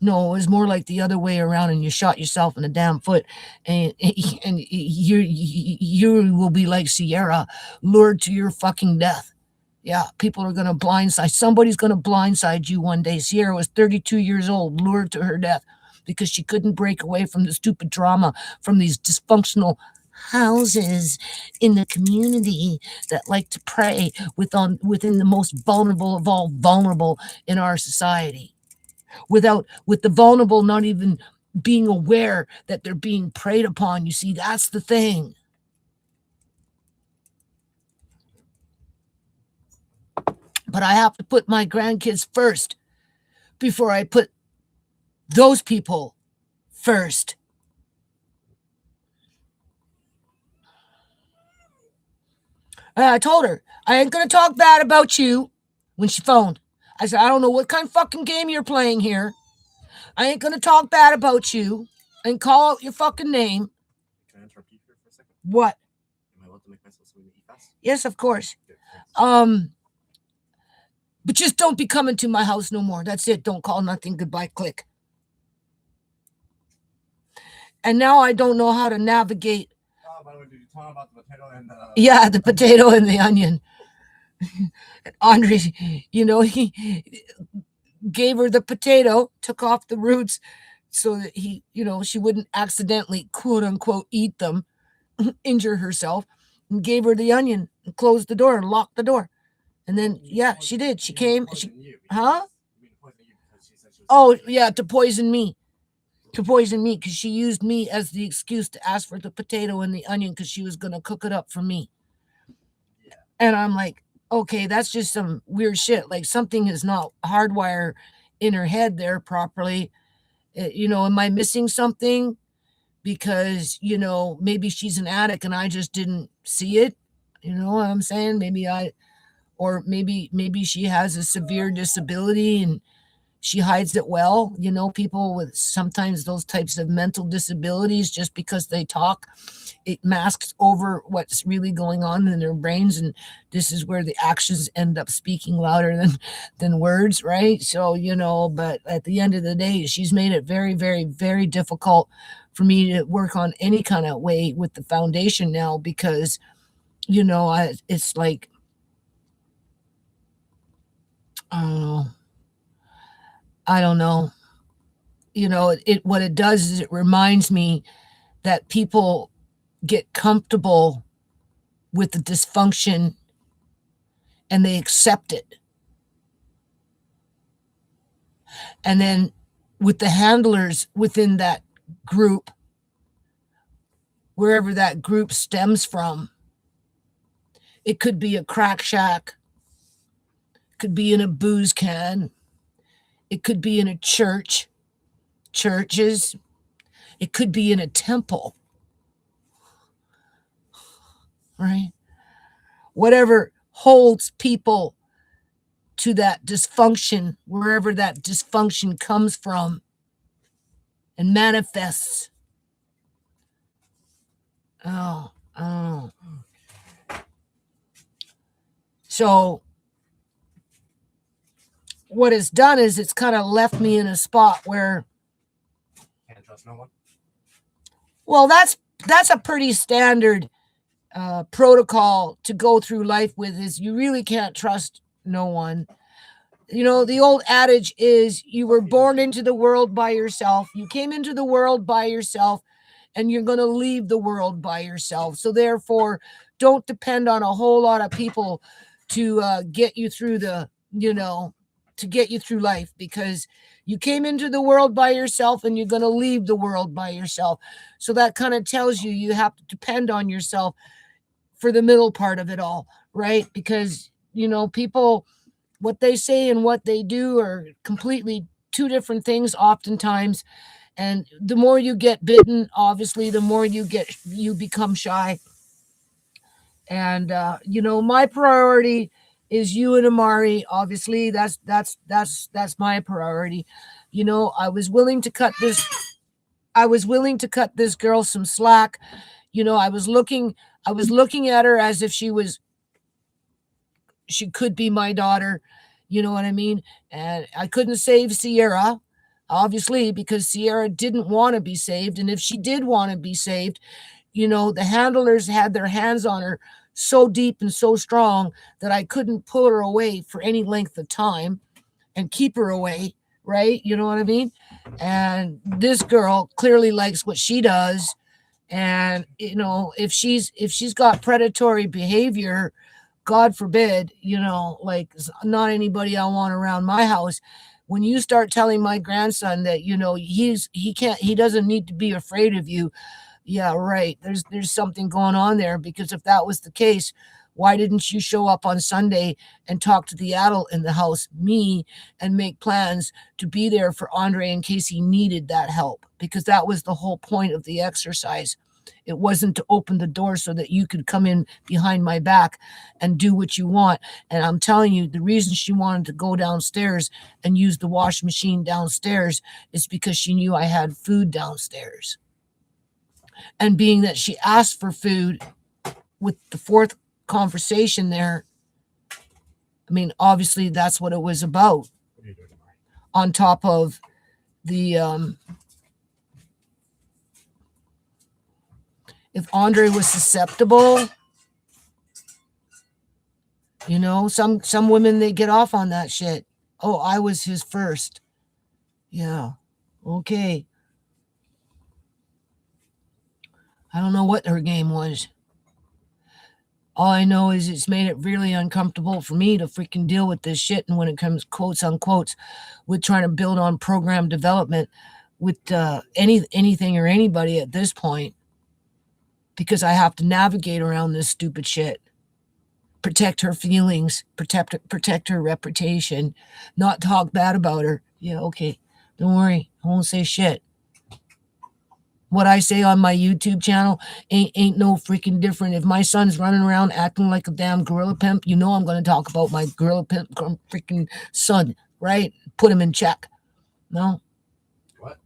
No, it was more like the other way around, and you shot yourself in the damn foot, and you will be like Sierra, lured to your fucking death. Yeah, people are gonna blindside. Somebody's gonna blindside you one day. Sierra was 32 years old, lured to her death because she couldn't break away from the stupid drama from these dysfunctional houses in the community that like to prey within the most vulnerable of all vulnerable in our society, with the vulnerable not even being aware that they're being preyed upon. You see, that's the thing. But I have to put my grandkids first before I put those people first. And I told her, I ain't going to talk bad about you when she phoned. I said, I don't know what kind of fucking game you're playing here. I ain't going to talk bad about you and call out your fucking name. Can I interrupt you here for a second? What? Am I allowed to make myself something to eat fast? Yes, of course. Good, But just don't be coming to my house no more. That's it. Don't call nothing. Goodbye. Click. And now I don't know how to navigate. Oh, by the way, did you talk about the potato and the... Yeah, the potato and the onion. Andre, he gave her the potato, took off the roots so that she wouldn't accidentally, quote unquote, eat them, injure herself, and gave her the onion and closed the door and locked the door. And then, yeah, she did. She came. Huh? Oh, yeah, to poison me. Because she used me as the excuse to ask for the potato and the onion because she was going to cook it up for me. And I'm like, okay, that's just some weird shit. Like, something is not hardwired in her head there properly. Am I missing something? Because, maybe she's an addict and I just didn't see it. You know what I'm saying? Or maybe she has a severe disability and she hides it well. People with sometimes those types of mental disabilities, just because they talk, it masks over what's really going on in their brains, and this is where the actions end up speaking louder than words, right? So, but at the end of the day, she's made it very, very, very difficult for me to work on any kind of way with the foundation now because, it's like, I don't know. What it does is it reminds me that people get comfortable with the dysfunction and they accept it. And then with the handlers within that group, wherever that group stems from, it could be a crack shack, could be in a booze can. It could be in a church, churches. It could be in a temple, right? Whatever holds people to that dysfunction, wherever that dysfunction comes from and manifests. Oh. So what it's done is it's kind of left me in a spot where, Can't trust no one. well, that's a pretty standard protocol to go through life with, is you really can't trust no one. You know, the old adage is you were born into the world by yourself. You came into the world by yourself, and you're going to leave the world by yourself. So therefore, don't depend on a whole lot of people to get you through to get you through life, because you came into the world by yourself and you're going to leave the world by yourself. So that kind of tells you you have to depend on yourself for the middle part of it all, right? Because, people, what they say and what they do are completely two different things oftentimes. And the more you get bitten, obviously, the more you become shy. And my priority is you and Amari. Obviously, that's my priority. I was willing to cut this girl some slack. I was looking at her as if she could be my daughter. You know what I mean? And I couldn't save Sierra, obviously, because Sierra didn't want to be saved. And if she did want to be saved, the handlers had their hands on her so deep and so strong that I couldn't pull her away for any length of time and keep her away, right? You know what I mean? And this girl clearly likes what she does. And, if she's got predatory behavior, God forbid, like, not anybody I want around my house. When you start telling my grandson that, he doesn't need to be afraid of you. Yeah, right. There's something going on there, because if that was the case, why didn't you show up on Sunday and talk to the adult in the house, me, and make plans to be there for Andre in case he needed that help? Because that was the whole point of the exercise. It wasn't to open the door so that you could come in behind my back and do what you want. And I'm telling you, the reason she wanted to go downstairs and use the wash machine downstairs is because she knew I had food downstairs. And being that she asked for food with the fourth conversation there, I mean, obviously that's what it was about. What are you doing, Amari? On top of the if Andre was susceptible, some women, they get off on that shit. Oh, I was his first. Yeah. Okay. I don't know what her game was. All I know is it's made it really uncomfortable for me to freaking deal with this shit. And when it comes, quotes unquotes, with trying to build on program development with anything or anybody at this point, because I have to navigate around this stupid shit, protect her feelings, protect her reputation, not talk bad about her. Yeah, okay. Don't worry. I won't say shit. What I say on my YouTube channel ain't no freaking different. If my son's running around acting like a damn gorilla pimp, I'm going to talk about my gorilla pimp freaking son, right? Put him in check. No? What?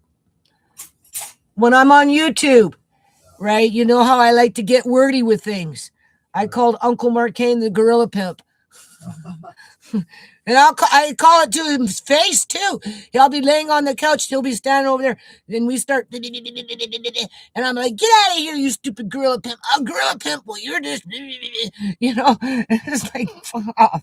When I'm on YouTube, right? You know how I like to get wordy with things. I called Uncle Marcaine the gorilla pimp. And I call it to his face too. He'll be laying on the couch. He'll be standing over there. Then we start, and I'm like, "Get out of here, you stupid gorilla pimp! I'm gorilla pimp. Well, you're just, It's like, fuck off,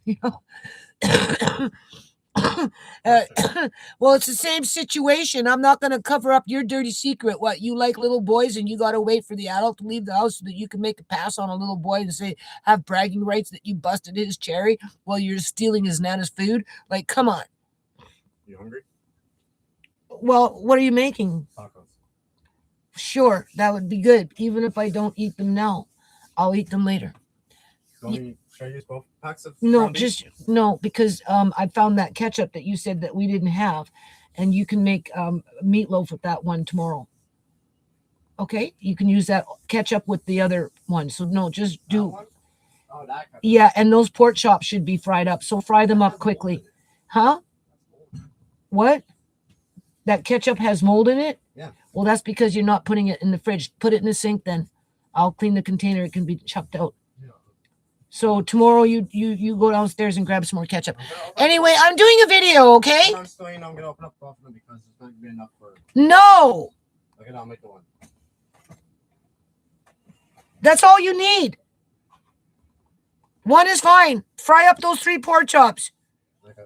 Well, it's the same situation. I'm not going to cover up your dirty secret. What, you like little boys and you got to wait for the adult to leave the house so that you can make a pass on a little boy and say, have bragging rights that you busted his cherry while you're stealing his nana's food? Like, come on. You hungry? Well, what are you making? Tacos. Sure, that would be good. Even if I don't eat them now, I'll eat them later. Don't eat Should I use both packs of No, ground beef? just no, because I found that ketchup that you said that we didn't have, and you can make meatloaf with that one tomorrow. Okay, you can use that ketchup with the other one. So no, just That do. one? Oh, that ketchup. Yeah, and those pork chops should be fried up. So fry them up quickly. Huh? What? That ketchup has mold in it? Yeah. Well, that's because you're not putting it in the fridge. Put it in the sink then. I'll clean the container. It can be chucked out. Yeah. So tomorrow you go downstairs and grab some more ketchup. Anyway, I'm doing a video, okay? I'm still, I'm gonna open up both of them because it's not gonna be enough for. No, Okay, I'll make the one. that's all you need. One is fine. Fry up those 3 pork chops. Okay.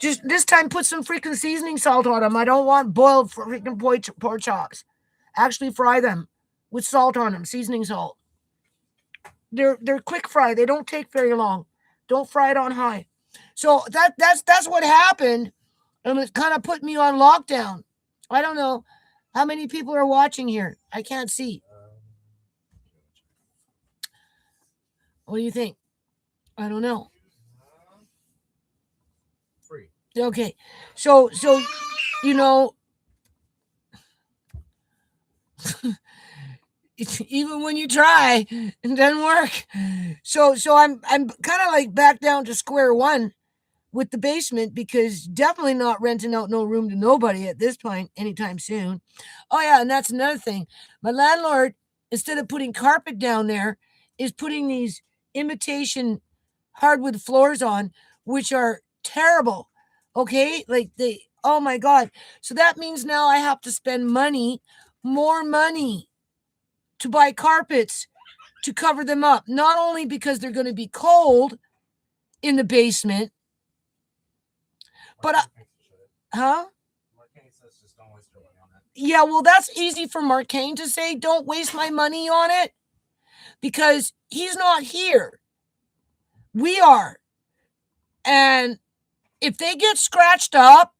Just this time, put some freaking seasoning salt on them. I don't want boiled freaking pork chops. Actually, fry them with salt on them, seasoning salt. They're quick fry. They don't take very long. Don't fry it on high. So that's what happened, and it kind of put me on lockdown. I don't know how many people are watching here. I can't see. What do you think? I don't know. Free. Okay, so you know, even when you try, it doesn't work. So I'm kind of like back down to square one with the basement, because definitely not renting out no room to nobody at this point anytime soon. Oh yeah, and that's another thing. My landlord, instead of putting carpet down there, is putting these imitation hardwood floors on, which are terrible. Okay, like they. Oh my god! So that means now I have to spend more money, to buy carpets to cover them up. Not only because they're going to be cold in the basement, but huh? Marquine says just don't waste your money on it. Yeah, well, that's easy for Marquine to say. Don't waste my money on it, because he's not here. We are. And if they get scratched up,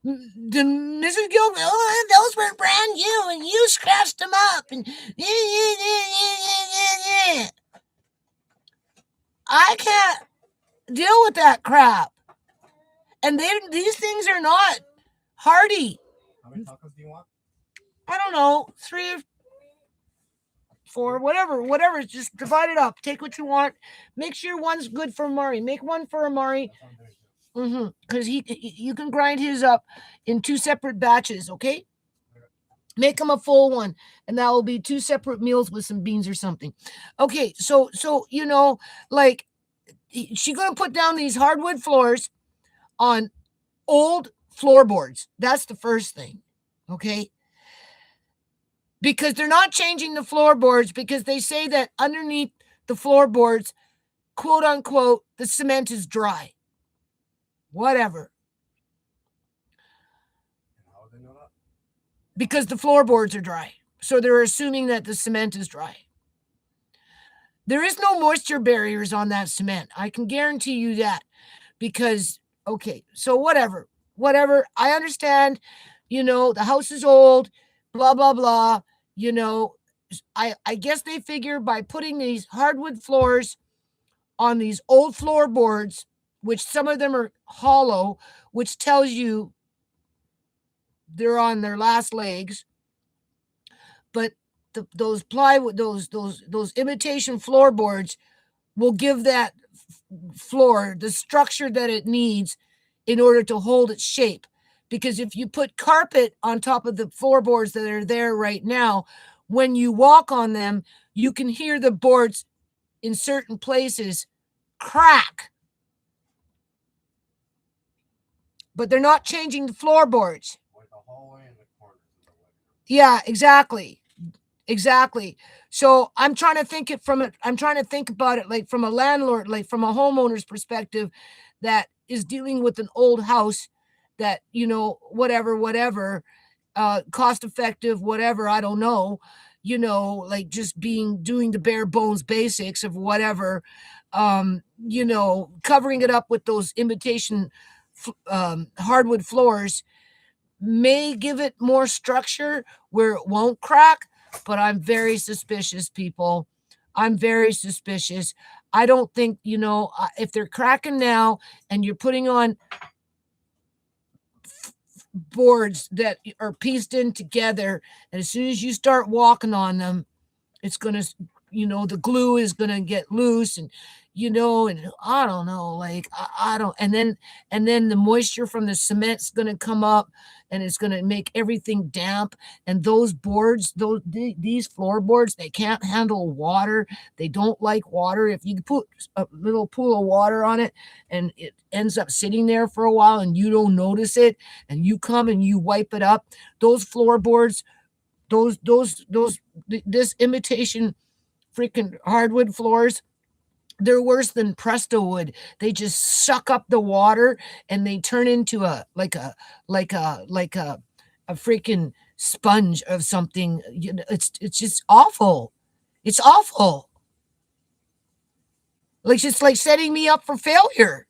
the Mrs. Gilbert, oh, those were brand new and you scratched them up. And I can't deal with that crap. And these things are not hardy. How many tacos do you want? I don't know, 3 or 4, whatever. Just divide it up. Take what you want. Make sure one's good for Amari. Make one for Amari. Because you can grind his up in 2 separate batches, okay? Make him a full one, and that will be 2 separate meals with some beans or something. Okay, so like, she's gonna put down these hardwood floors on old floorboards. That's the first thing, okay? Because they're not changing the floorboards, because they say that underneath the floorboards, quote unquote, the cement is dry. Whatever. How would they know that? Because the floorboards are dry. So they're assuming that the cement is dry. There is no moisture barriers on that cement. I can guarantee you that. Because, okay, so whatever. I understand, the house is old, blah, blah, blah. I guess they figure by putting these hardwood floors on these old floorboards, which some of them are hollow, which tells you they're on their last legs. But those plywood, those imitation floorboards will give that floor the structure that it needs in order to hold its shape. Because if you put carpet on top of the floorboards that are there right now, when you walk on them, you can hear the boards in certain places crack. But they're not changing the floorboards. Like the hallway and the corners. Yeah, exactly. So I'm trying to think about it like from a landlord, like from a homeowner's perspective that is dealing with an old house that, whatever, cost effective, whatever, I don't know, like just doing the bare bones basics of whatever, covering it up with those imitation hardwood floors may give it more structure where it won't crack, but I'm very suspicious, people. I'm very suspicious. I don't think, if they're cracking now and you're putting on boards that are pieced in together, and as soon as you start walking on them, it's going to, the glue is going to get loose, and and I don't know, like I don't, and then the moisture from the cement's going to come up, and it's going to make everything damp. And those boards, these floorboards, they can't handle water. They don't like water. If you put a little pool of water on it and it ends up sitting there for a while and you don't notice it, and you come and you wipe it up, those floorboards, this imitation freaking hardwood floors, they're worse than Presto wood. They just suck up the water and they turn into a freaking sponge of something. It's just awful. It's awful. Like, just like setting me up for failure.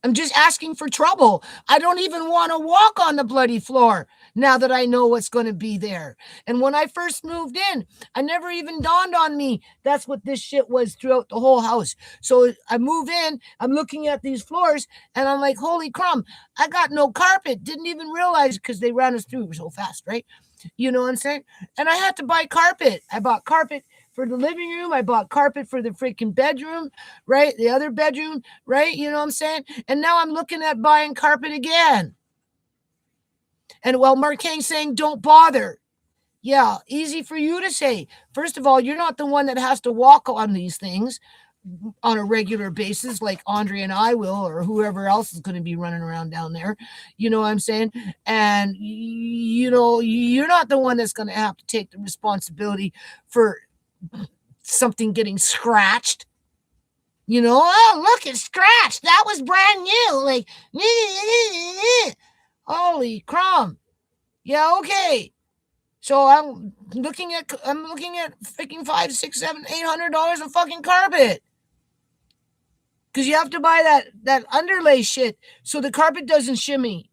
I'm just asking for trouble. I don't even want to walk on the bloody floor now that I know what's going to be there. And when I first moved in, I never even dawned on me that's what this shit was throughout the whole house. So I move in, I'm looking at these floors, and I'm like, holy crumb, I got no carpet. Didn't even realize, because they ran us through so fast, right? You know what I'm saying? And I had to buy carpet. I bought carpet for the living room. I bought carpet for the freaking bedroom, right? The other bedroom, right? You know what I'm saying? And now I'm looking at buying carpet again. And well, Mark King's saying, don't bother. Yeah, easy for you to say. First of all, you're not the one that has to walk on these things on a regular basis like Andre and I will, or whoever else is going to be running around down there. You know what I'm saying? And, you're not the one that's going to have to take the responsibility for something getting scratched. Oh, look, it's scratched. That was brand new. Like, holy crumb. Yeah, okay. So I'm looking at freaking $500, $600, $700, $800 of fucking carpet. Because you have to buy that underlay shit so the carpet doesn't shimmy.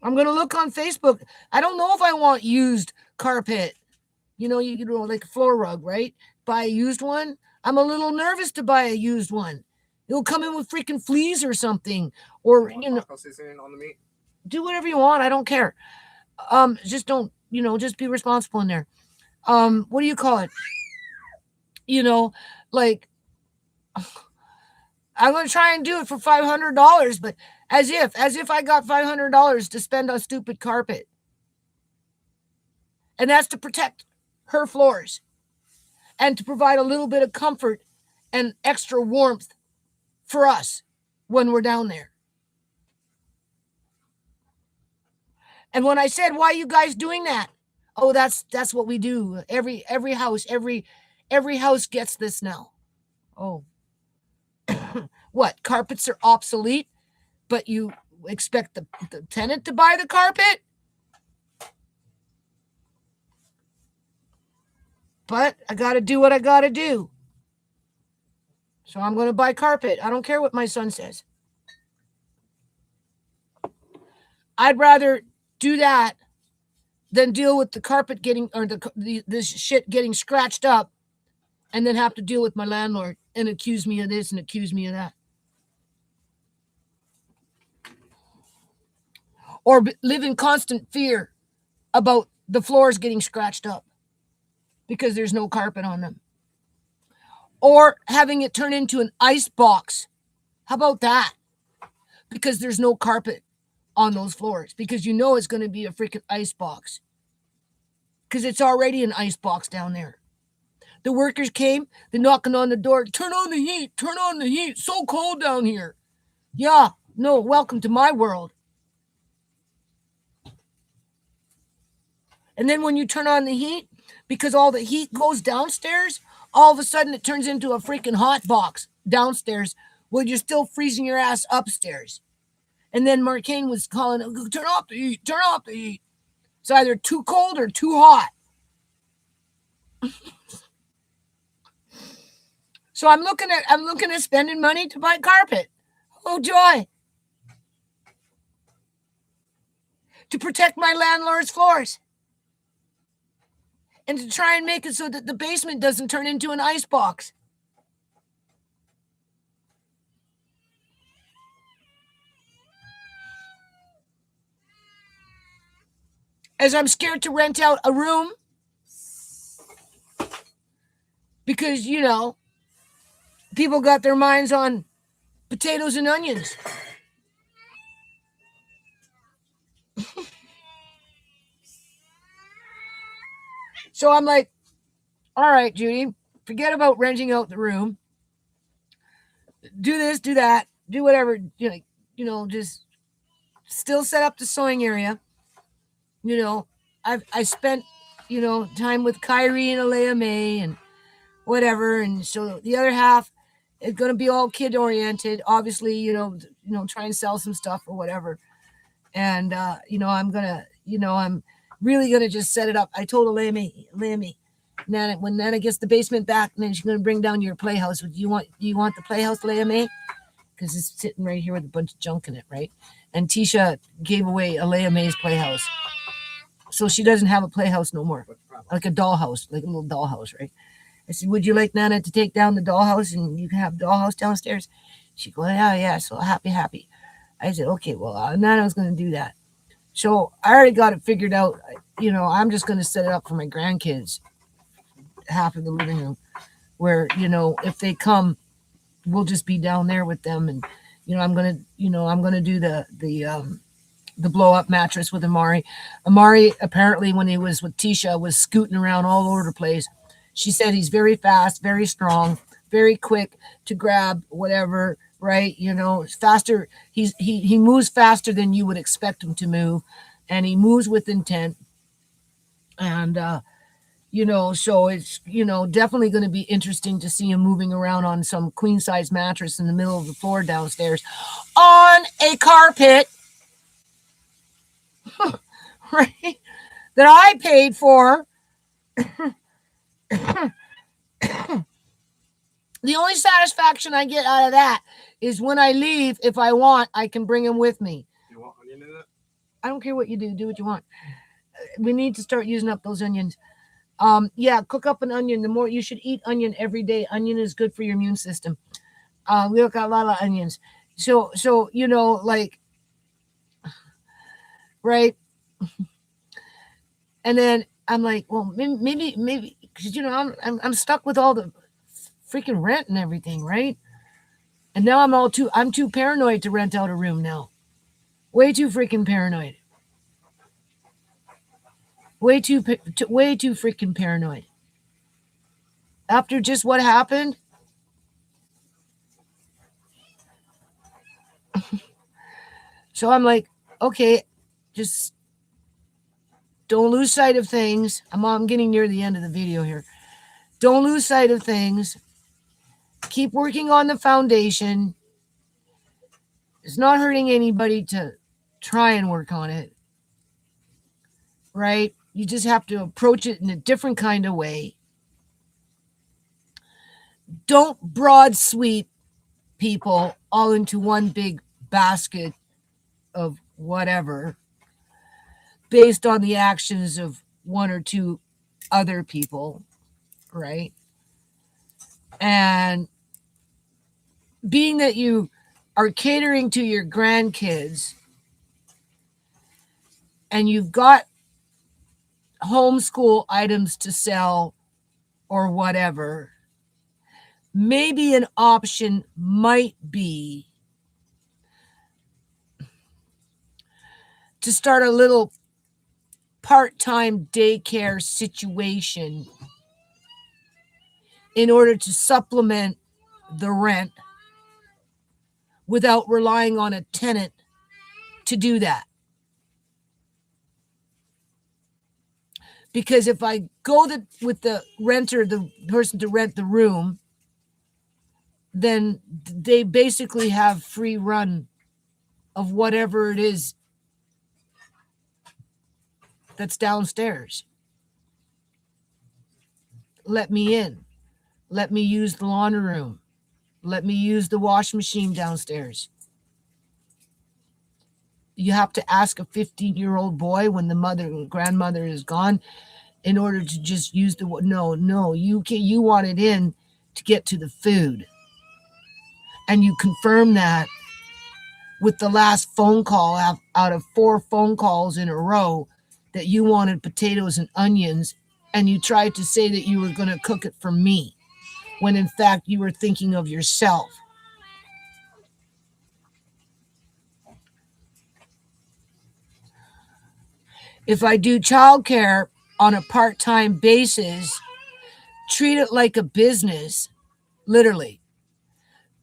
I'm going to look on Facebook. I don't know if I want used carpet. Like a floor rug, right? Buy a used one. I'm a little nervous to buy a used one. It'll come in with freaking fleas or something. Or, on the meat? Do whatever you want. I don't care. Just don't, just be responsible in there. What do you call it? Like, I'm going to try and do it for $500, but as if I got $500 to spend on stupid carpet. And that's to protect her floors and to provide a little bit of comfort and extra warmth for us when we're down there. And when I said, why are you guys doing that? Oh, that's what we do. Every house gets this now. Oh. What? Carpets are obsolete, but you expect the tenant to buy the carpet? But I got to do what I got to do. So I'm going to buy carpet. I don't care what my son says. I'd rather do that than deal with the carpet getting, or this shit getting scratched up, and then have to deal with my landlord and accuse me of this and accuse me of that. Or live in constant fear about the floors getting scratched up because there's no carpet on them. Or having it turn into an ice box. How about that? Because there's no carpet on those floors. Because it's going to be a freaking ice box. Because it's already an ice box down there. The workers came, they're knocking on the door. Turn on the heat. Turn on the heat. So cold down here. Yeah, no, welcome to my world. And then when you turn on the heat, because all the heat goes downstairs, all of a sudden it turns into a freaking hot box downstairs while you're still freezing your ass upstairs. And then Mark Kane was calling, turn off the heat, turn off the heat. It's either too cold or too hot. So I'm looking at spending money to buy carpet. Oh, joy. To protect my landlord's floors. and to try and make it so that the basement doesn't turn into an ice box. As I'm scared to rent out a room because, you know, people got their minds on potatoes and onions. So I'm like, all right, Judy, forget about renting out the room. Do this, do that, do whatever, just still set up the sewing area. You know, I spent, time with Kyrie and Alea May and whatever. And so the other half is going to be all kid oriented, obviously, try and sell some stuff or whatever. And, I'm really going to just set it up. I told Alea May, Nana, when Nana gets the basement back, then she's going to bring down your playhouse. Do you want the playhouse, Alea May? Because it's sitting right here with a bunch of junk in it, right? And Tisha gave away Alea May's playhouse. So she doesn't have a playhouse no more. Like a dollhouse, like a little dollhouse, right? I said, would you like Nana to take down the dollhouse and you can have dollhouse downstairs? She goes, yeah. So happy. I said, okay, well, Nana's going to do that. So I already got it figured out. I'm just going to set it up for my grandkids, half of the living room, where, if they come, we'll just be down there with them. And, I'm going to do the blow up mattress with Amari. Amari, apparently, when he was with Tisha, was scooting around all over the place. She said he's very fast, very strong, very quick to grab whatever, right? Faster. He moves faster than you would expect him to move, and he moves with intent. And, so it's, definitely going to be interesting to see him moving around on some queen size mattress in the middle of the floor downstairs on a carpet. Right? That I paid for. The only satisfaction I get out of that is when I leave, if I want, I can bring him with me. You want onion in it? I don't care what you do. Do what you want. We need to start using up those onions. Cook up an onion. The more you should eat onion every day. Onion is good for your immune system. We got a lot of onions. So right. And then I'm like, well, maybe, because I'm stuck with all the freaking rent and everything, right? And now I'm too paranoid to rent out a room now. Way too freaking paranoid. Way too freaking paranoid. After just what happened. So I'm like, okay, just don't lose sight of things. I'm getting near the end of the video here. Don't lose sight of things. Keep working on the foundation. It's not hurting anybody to try and work on it. Right? You just have to approach it in a different kind of way. Don't broad sweep people all into one big basket of whatever based on the actions of one or two other people, right? And being that you are catering to your grandkids and you've got homeschool items to sell or whatever, maybe an option might be to start a little part-time daycare situation in order to supplement the rent without relying on a tenant to do that. Because if I go with the renter, the person to rent the room, then they basically have free run of whatever it is that's downstairs. Let me in. Let me use the laundry room. Let me use the wash machine downstairs. You have to ask a 15-year-old boy when the grandmother is gone, in order to just use the no, you can, you want it in to get to the food. And you confirm that with the last phone call out of 4 phone calls in a row that you wanted potatoes and onions, and you tried to say that you were going to cook it for me when in fact you were thinking of yourself. If I do childcare on a part-time basis, treat it like a business, literally.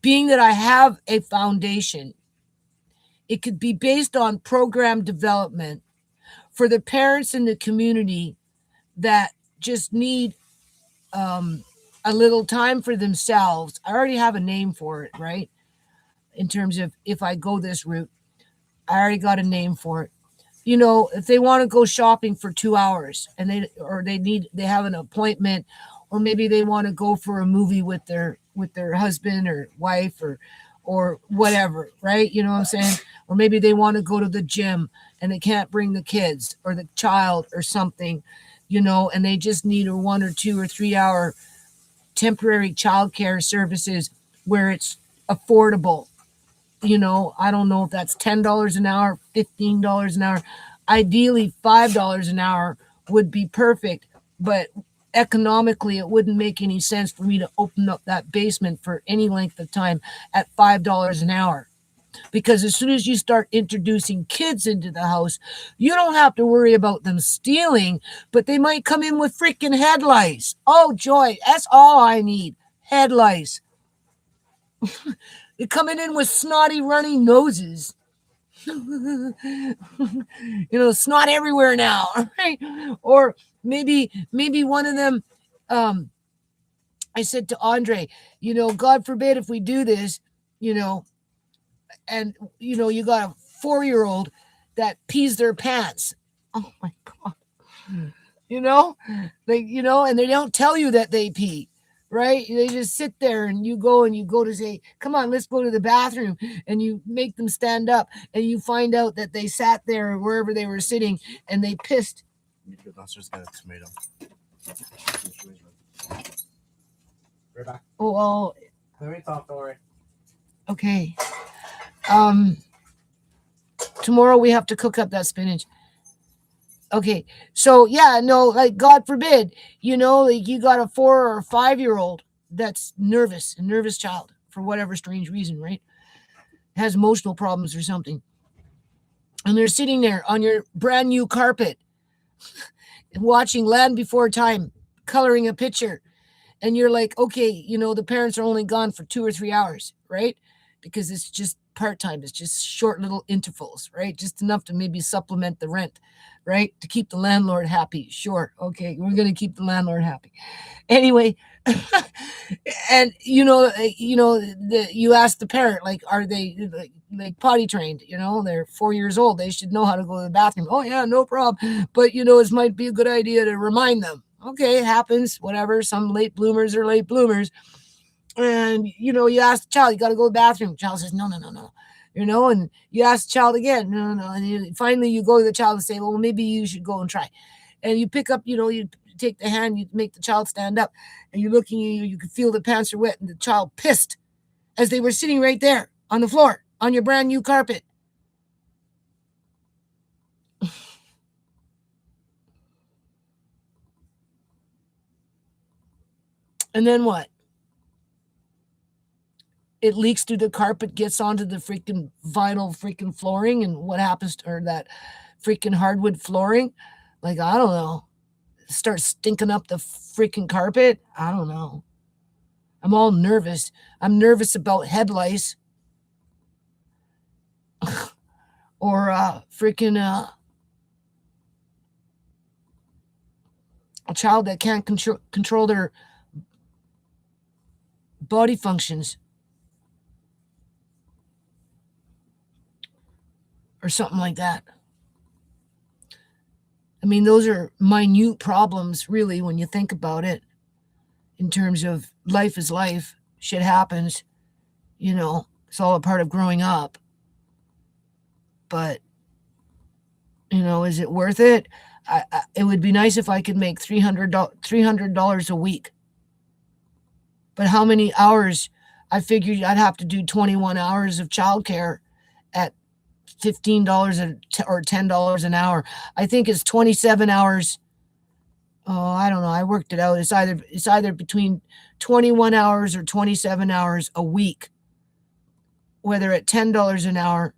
Being that I have a foundation, it could be based on program development for the parents in the community that just need a little time for themselves. I already have a name for it, right? In terms of if I go this route, I already got a name for it. You know, if they want to go shopping for 2 hours and they have an appointment, or maybe they want to go for a movie with their husband or wife or whatever, right? You know what I'm saying? Or maybe they want to go to the gym and they can't bring the kids or the child or something, you know, and they just need a 1 or 2 or 3 hour temporary childcare services where it's affordable. You know, I don't know if that's $10 an hour, $15 an hour. Ideally, $5 an hour would be perfect, but economically, it wouldn't make any sense for me to open up that basement for any length of time at $5 an hour. Because as soon as you start introducing kids into the house, you don't have to worry about them stealing, but they might come in with freaking head lice. Oh, joy. That's all I need. Head lice. They're coming in with snotty, runny noses. You know, snot everywhere now. Right? Or maybe one of them, I said to Andre, you know, God forbid if we do this, you know, and you know, you got a 4-year-old that pees their pants. Oh my God. You know, you know, and they don't tell you that they pee, right? They just sit there and you go to say, come on, let's go to the bathroom. And you make them stand up and you find out that they sat there wherever they were sitting and they pissed. You need to go downstairs and get a tomato. Right back. Oh, well. Let me talk, don't worry. Okay. Tomorrow we have to cook up that spinach. Okay. So yeah, no, like God forbid, you know, like you got a 4 or 5-year-old that's nervous, a nervous child for whatever strange reason, right? Has emotional problems or something. And they're sitting there on your brand new carpet watching Land Before Time, coloring a picture. And you're like, okay, you know, the parents are only gone for 2 or 3 hours, right? Because it's just part-time. It's just short little intervals, right? Just enough to maybe supplement the rent, right? To keep the landlord happy. Sure. Okay. We're going to keep the landlord happy. Anyway, and you ask the parent, like, are they like potty trained? You know, they're 4 years old. They should know how to go to the bathroom. Oh yeah, no problem. But you know, it might be a good idea to remind them. Okay, it happens, whatever. Some late bloomers are late bloomers. And, you know, you ask the child, you got to go to the bathroom. The child says, no. You know, and you ask the child again, no. And finally you go to the child and say, well, maybe you should go and try. And you pick up, you know, you take the hand, you make the child stand up, and you're looking, you can feel the pants are wet, and the child pissed as they were sitting right there on the floor on your brand new carpet. And then what? It leaks through the carpet, gets onto the freaking vinyl freaking flooring, and what happens to that freaking hardwood flooring? Like, I don't know. Start stinking up the freaking carpet? I don't know. I'm all nervous. I'm nervous about head lice. Or freaking a child that can't control their body functions. Or something like that. I mean, those are minute problems, really, when you think about it, in terms of life is life. Shit happens. You know, it's all a part of growing up. But, you know, is it worth it? It would be nice if I could make $300 a week. But how many hours? I figured I'd have to do 21 hours of childcare at $15 or $10 an hour. I think it's 27 hours. Oh, I don't know. I worked it out. It's either between 21 hours or 27 hours a week. Whether at $10 an hour,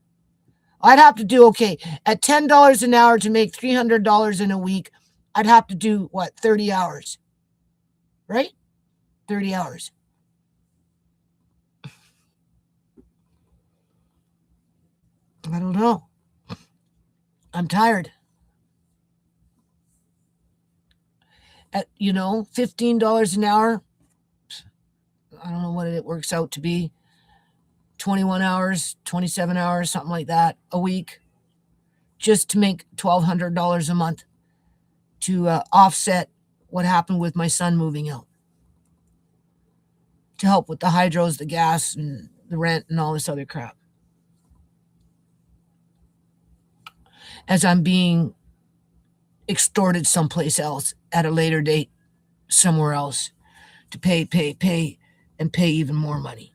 I'd have to do okay at $10 an hour to make $300 in a week. I'd have to do what, 30 hours, right? 30 hours. I don't know. I'm tired. At, $15 an hour. I don't know what it works out to be. 21 hours, 27 hours, something like that a week, just to make $1,200 a month to offset what happened with my son moving out, to help with the hydros, the gas, and the rent, and all this other crap. As I'm being extorted someplace else at a later date, somewhere else, to pay, and pay even more money.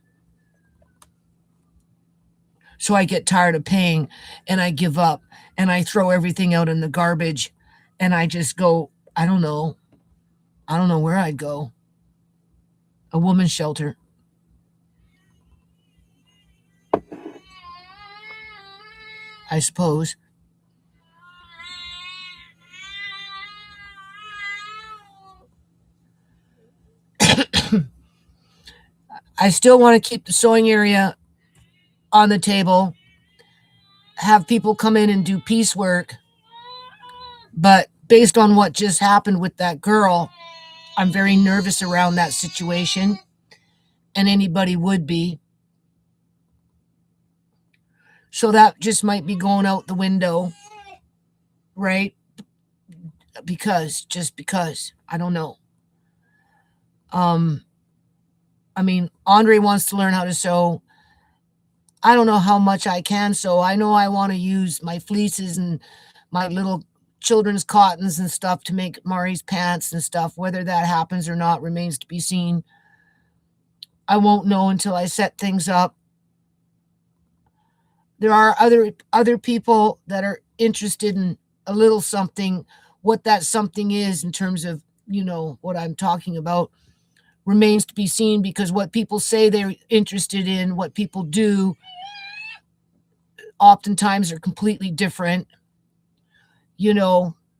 So I get tired of paying and I give up and I throw everything out in the garbage and I just go, I don't know where I'd go. A woman's shelter. I suppose. I still want to keep the sewing area on the table, have people come in and do piecework. But based on what just happened with that girl, I'm very nervous around that situation, and anybody would be. So that just might be going out the window, right? Just because, I don't know. Andre wants to learn how to sew. I don't know how much I can sew. I know I want to use my fleeces and my little children's cottons and stuff to make Mari's pants and stuff. Whether that happens or not remains to be seen. I won't know until I set things up. There are other people that are interested in a little something. What that something is in terms of, what I'm talking about remains to be seen, because what people say they're interested in, what people do, oftentimes are completely different.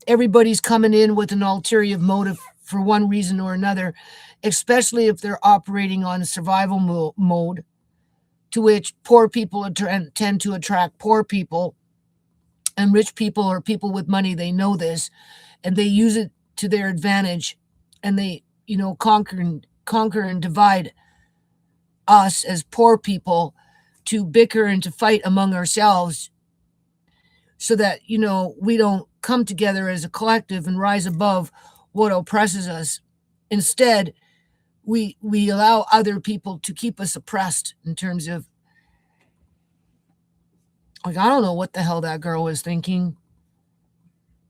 Everybody's coming in with an ulterior motive for one reason or another, especially if they're operating on survival mode, to which poor people tend to attract poor people, and rich people or people with money, they know this, and they use it to their advantage, and they, conquer and divide us as poor people to bicker and to fight among ourselves, so that, we don't come together as a collective and rise above what oppresses us. Instead, we allow other people to keep us oppressed in terms of, like, I don't know what the hell that girl was thinking.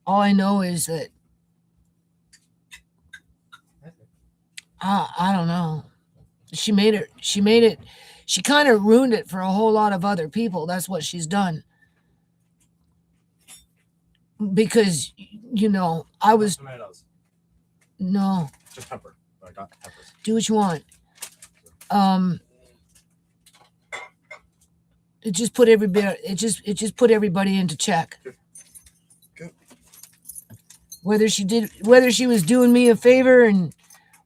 All I know is that I don't know. She made it. She kind of ruined it for a whole lot of other people. That's what she's done. Because, I was. Tomatoes. No. Just pepper. I got peppers. Do what you want. It just put everybody. It just put everybody into check. Good. Whether she was doing me a favor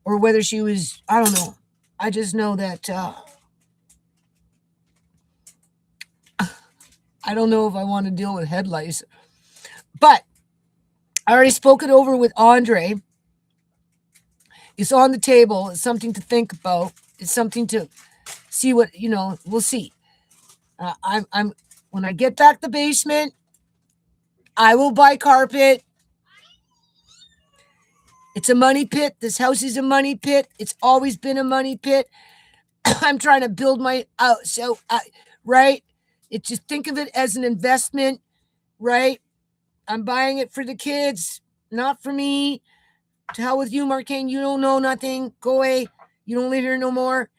or whether she was, I don't know. I just know that I don't know if I want to deal with head lice. But I already spoke it over with Andre. It's on the table. It's something to think about. It's something to see what, we'll see. I'm when I get back the basement, I will buy carpet. It's a money pit. This house is a money pit. It's always been a money pit. I'm trying to build my out. Right? It's just think of it as an investment, right? I'm buying it for the kids. Not for me. To hell with you, Marcane. You don't know nothing. Go away. You don't live here no more.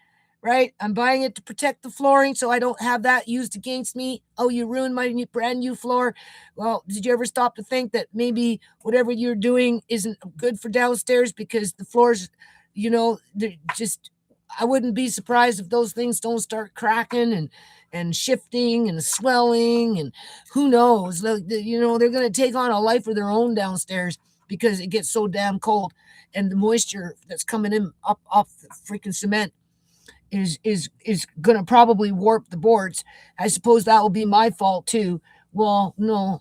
Right? I'm buying it to protect the flooring so I don't have that used against me. Oh, you ruined my brand new floor. Well, did you ever stop to think that maybe whatever you're doing isn't good for downstairs because the floors, they're just, I wouldn't be surprised if those things don't start cracking and shifting and swelling and who knows, they're going to take on a life of their own downstairs because it gets so damn cold and the moisture that's coming in up off the freaking cement is going to probably warp the boards. I suppose that will be my fault too. Well, no.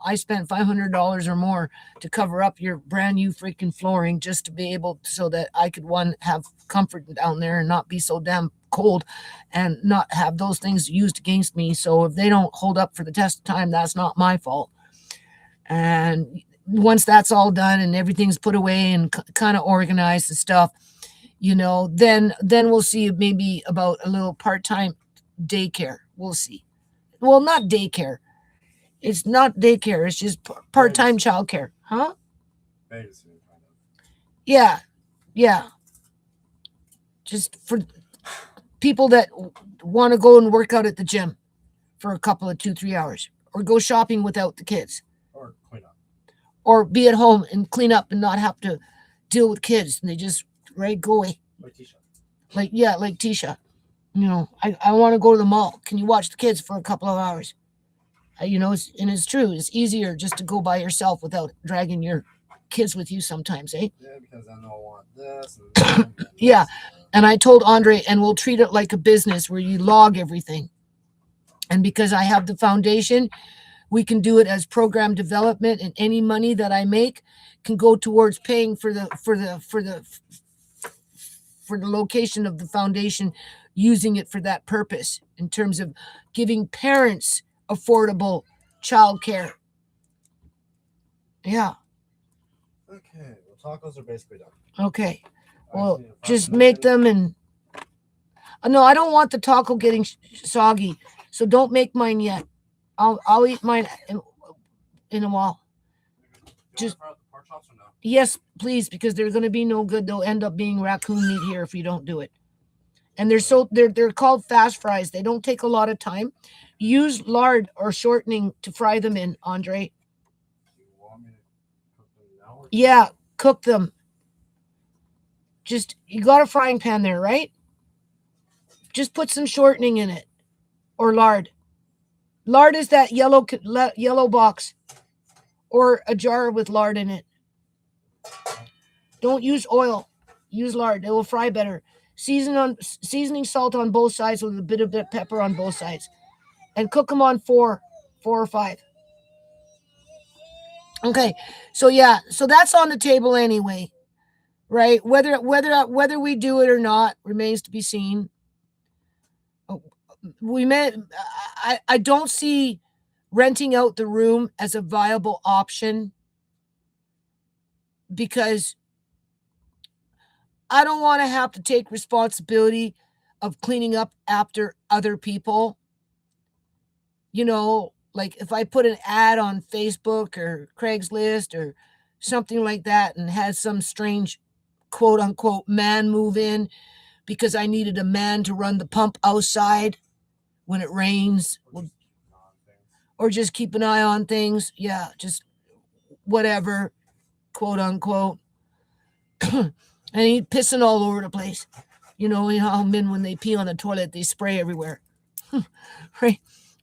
I spent $500 or more to cover up your brand new freaking flooring just to be able so that I could have comfort down there and not be so damn cold and not have those things used against me. So if they don't hold up for the test of time, that's not my fault. And once that's all done and everything's put away and kind of organized and stuff, then we'll see maybe about a little part-time daycare. We'll see. Well, not daycare. It's not daycare. It's just part-time childcare. Huh? Yeah. Yeah. Just for people that want to go and work out at the gym for a couple of 2-3 hours or go shopping without the kids. Or clean up. Or be at home and clean up and not have to deal with kids. And they just, go away. Like Tisha. Like Tisha. I want to go to the mall. Can you watch the kids for a couple of hours? It's true. It's easier just to go by yourself without dragging your kids with you sometimes, eh? Yeah, because I don't want this. And yeah. And I told Andre, and we'll treat it like a business where you log everything. And because I have the foundation, we can do it as program development, and any money that I make can go towards paying for the location of the foundation, using it for that purpose in terms of giving parents affordable childcare. Yeah. Okay. Well, tacos are basically done. Okay. Well, just make them and. No, I don't want the taco getting soggy, so don't make mine yet. I'll eat mine in a while. Just pork chops or no? Yes, please, because they're going to be no good. They'll end up being raccoon meat here if you don't do it. And they're called fast fries. They don't take a lot of time. Use lard or shortening to fry them in, Andre. You want me to cook them now? Yeah, cook them. Just, you got a frying pan there, right? Just put some shortening in it or lard. Lard is that yellow box or a jar with lard in it. Don't use oil. Use lard. It will fry better. Seasoning salt on both sides with a bit of pepper on both sides. And cook them on 4 or 5. Okay. So yeah, so that's on the table anyway. Right? Whether we do it or not remains to be seen. I don't see renting out the room as a viable option because I don't want to have to take responsibility of cleaning up after other people. Like if I put an ad on Facebook or Craigslist or something like that and had some strange quote unquote man move in because I needed a man to run the pump outside when it rains, or just keep an eye on things. Yeah, just whatever, quote unquote. And he's pissing all over the place. How men, when they pee on the toilet, they spray everywhere. Right?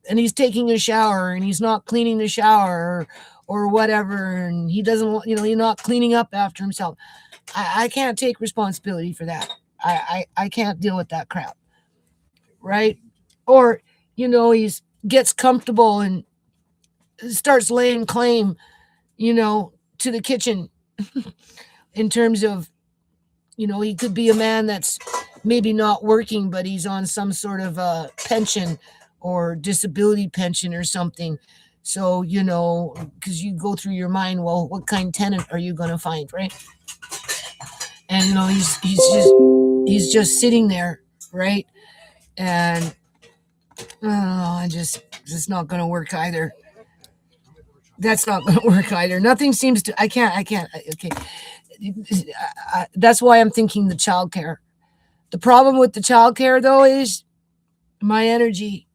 And he's taking a shower and he's not cleaning the shower or whatever. And he doesn't want, he's not cleaning up after himself. I can't take responsibility for that. I can't deal with that crap. Right? Or, he gets comfortable and starts laying claim, to the kitchen in terms of, he could be a man that's maybe not working, but he's on some sort of a pension or disability pension or something. So, because you go through your mind, well, what kind of tenant are you going to find, right? And, he's just sitting there, right? And I don't know, it's not going to work either. That's not going to work either. Nothing seems to. I can't. Okay. That's why I'm thinking the childcare. The problem with the childcare though is my energy,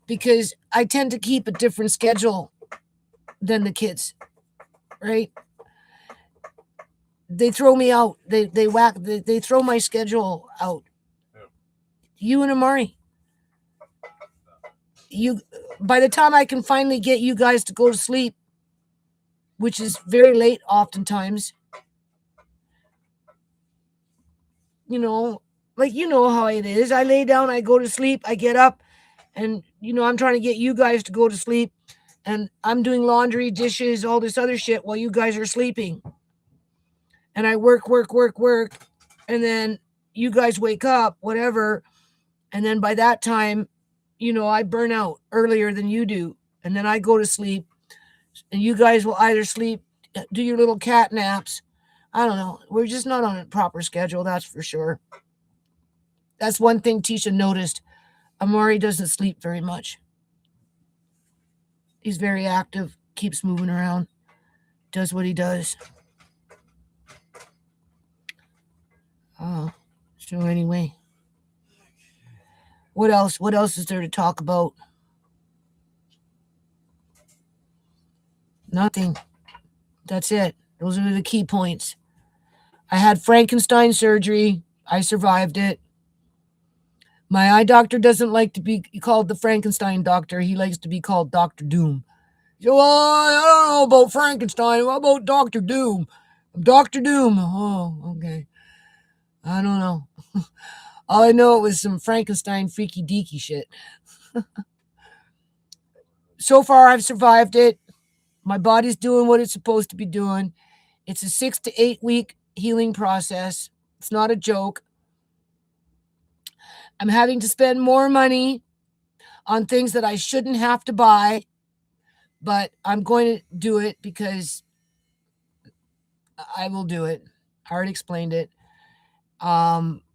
because I tend to keep a different schedule than the kids, right? They throw me out. They throw my schedule out. You and Amari. You by the time I can finally get you guys to go to sleep, which is very late oftentimes, you know, like you know how it is. I lay down, I go to sleep, I get up, and I'm trying to get you guys to go to sleep, and I'm doing laundry, dishes, all this other shit while you guys are sleeping. And I work, and then you guys wake up, whatever, and then by that time, I burn out earlier than you do, and then I go to sleep, and you guys will either sleep, do your little cat naps. I don't know. We're just not on a proper schedule, that's for sure. That's one thing Tisha noticed. Amari doesn't sleep very much. He's very active, keeps moving around, does what he does. So anyway, what else? What else is there to talk about? Nothing. That's it. Those are the key points. I had Frankenstein surgery. I survived it. My eye doctor doesn't like to be called the Frankenstein doctor. He likes to be called Dr. Doom. So, I don't know about Frankenstein. What about Dr. Doom? Dr. Doom. Oh, okay. I don't know. All I know, it was some Frankenstein freaky deaky shit. So far, I've survived it. My body's doing what it's supposed to be doing. It's a 6 to 8 week healing process. It's not a joke. I'm having to spend more money on things that I shouldn't have to buy, but I'm going to do it because I will do it. I already explained it.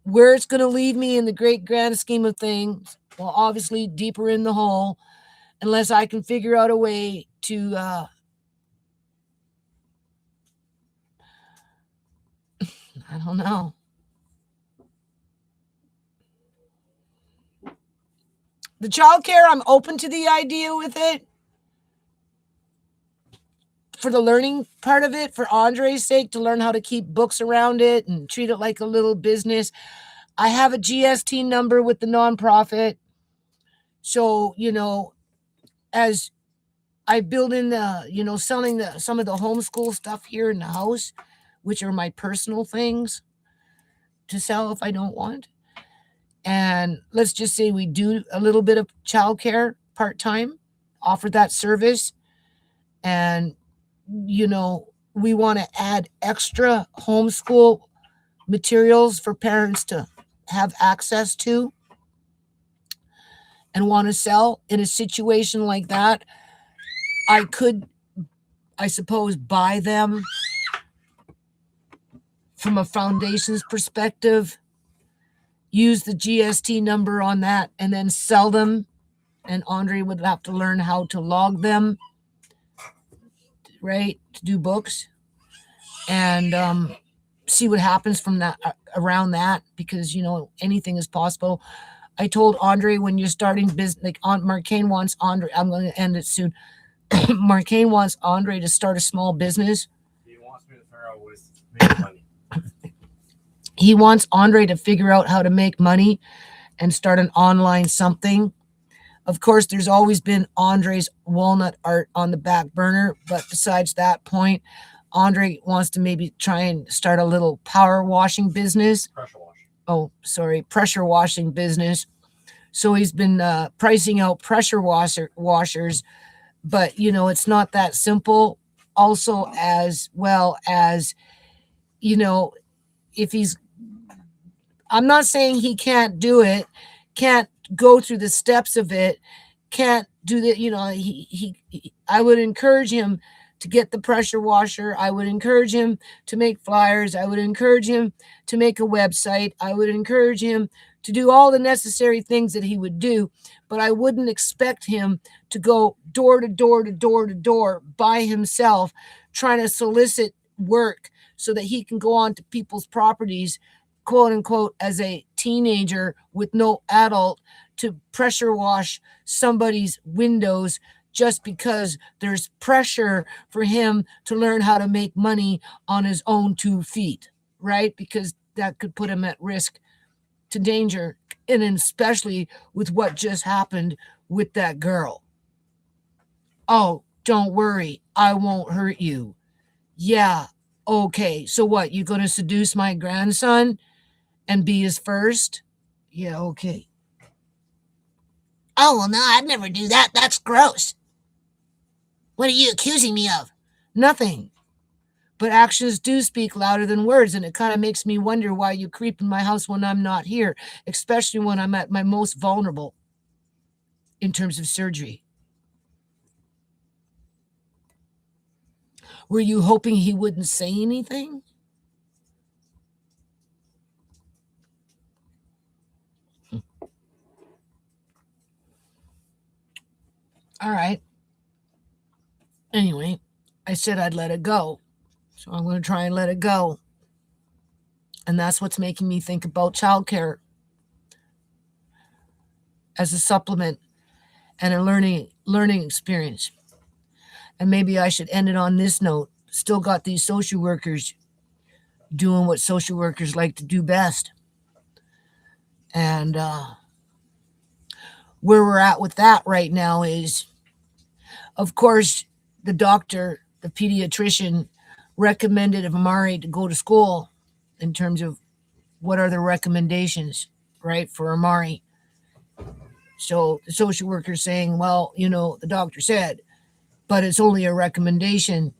Where it's going to leave me in the great grand scheme of things, well, obviously deeper in the hole, unless I can figure out a way to I don't know. The childcare, I'm open to the idea with it for the learning part of it, for Andre's sake, to learn how to keep books around it and treat it like a little business. I have a GST number with the nonprofit. So, as I build in the, selling some of the homeschool stuff here in the house, which are my personal things to sell if I don't want. And let's just say we do a little bit of childcare part-time, offer that service. And, we want to add extra homeschool materials for parents to have access to and want to sell. In a situation like that, I could, I suppose, buy them from a foundation's perspective, use the GST number on that, and then sell them. And Andre would have to learn how to log them, right, to do books, and see what happens from that around that, because anything is possible. I told Andre, when you're starting business, like Marcane wants Andre, I'm going to end it soon. Marcane wants Andre to start a small business. He wants me to figure out ways to make money. He wants Andre to figure out how to make money and start an online something. Of course, there's always been Andre's walnut art on the back burner, but besides that point, Andre wants to maybe try and start a little power washing business. Pressure washing business. So he's been pricing out pressure washers, but it's not that simple. Also, as well as, if he's, I'm not saying he can't do it, can't go through the steps of it, can't do that. I would encourage him to get the pressure washer. I would encourage him to make flyers. I would encourage him to make a website. I would encourage him to do all the necessary things that he would do, but I wouldn't expect him to go door to door to door to door by himself trying to solicit work so that he can go on to people's properties, quote unquote, as a teenager with no adult to pressure wash somebody's windows just because there's pressure for him to learn how to make money on his own 2 feet, right? Because that could put him at risk to danger, and especially with what just happened with that girl. Oh, don't worry, I won't hurt you. Yeah, okay. So what? You gonna seduce my grandson and be his first? Yeah, okay. Oh, well, no, I'd never do that. That's gross. What are you accusing me of? Nothing. But actions do speak louder than words, and it kind of makes me wonder why you creep in my house when I'm not here, especially when I'm at my most vulnerable in terms of surgery. Were you hoping he wouldn't say anything? All right. Anyway, I said I'd let it go. So I'm going to try and let it go. And that's what's making me think about childcare as a supplement and a learning experience. And maybe I should end it on this note. Still got these social workers doing what social workers like to do best. And where we're at with that right now is, of course, the doctor, the pediatrician, recommended of Amari to go to school in terms of what are the recommendations, right, for Amari. So the social worker saying, well, the doctor said, but it's only a recommendation.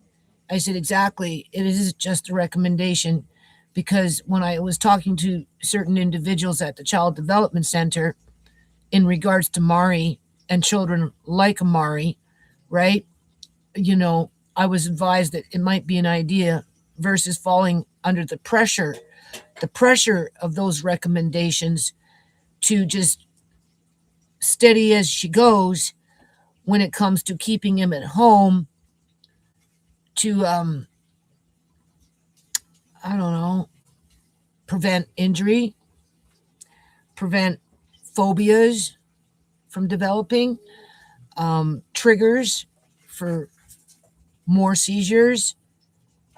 I said, exactly. It is just a recommendation because when I was talking to certain individuals at the Child Development Center in regards to Mari and children like Amari, right? I was advised that it might be an idea versus falling under the pressure of those recommendations to just steady as she goes when it comes to keeping him at home to, I don't know, prevent injury, prevent phobias from developing, triggers for more seizures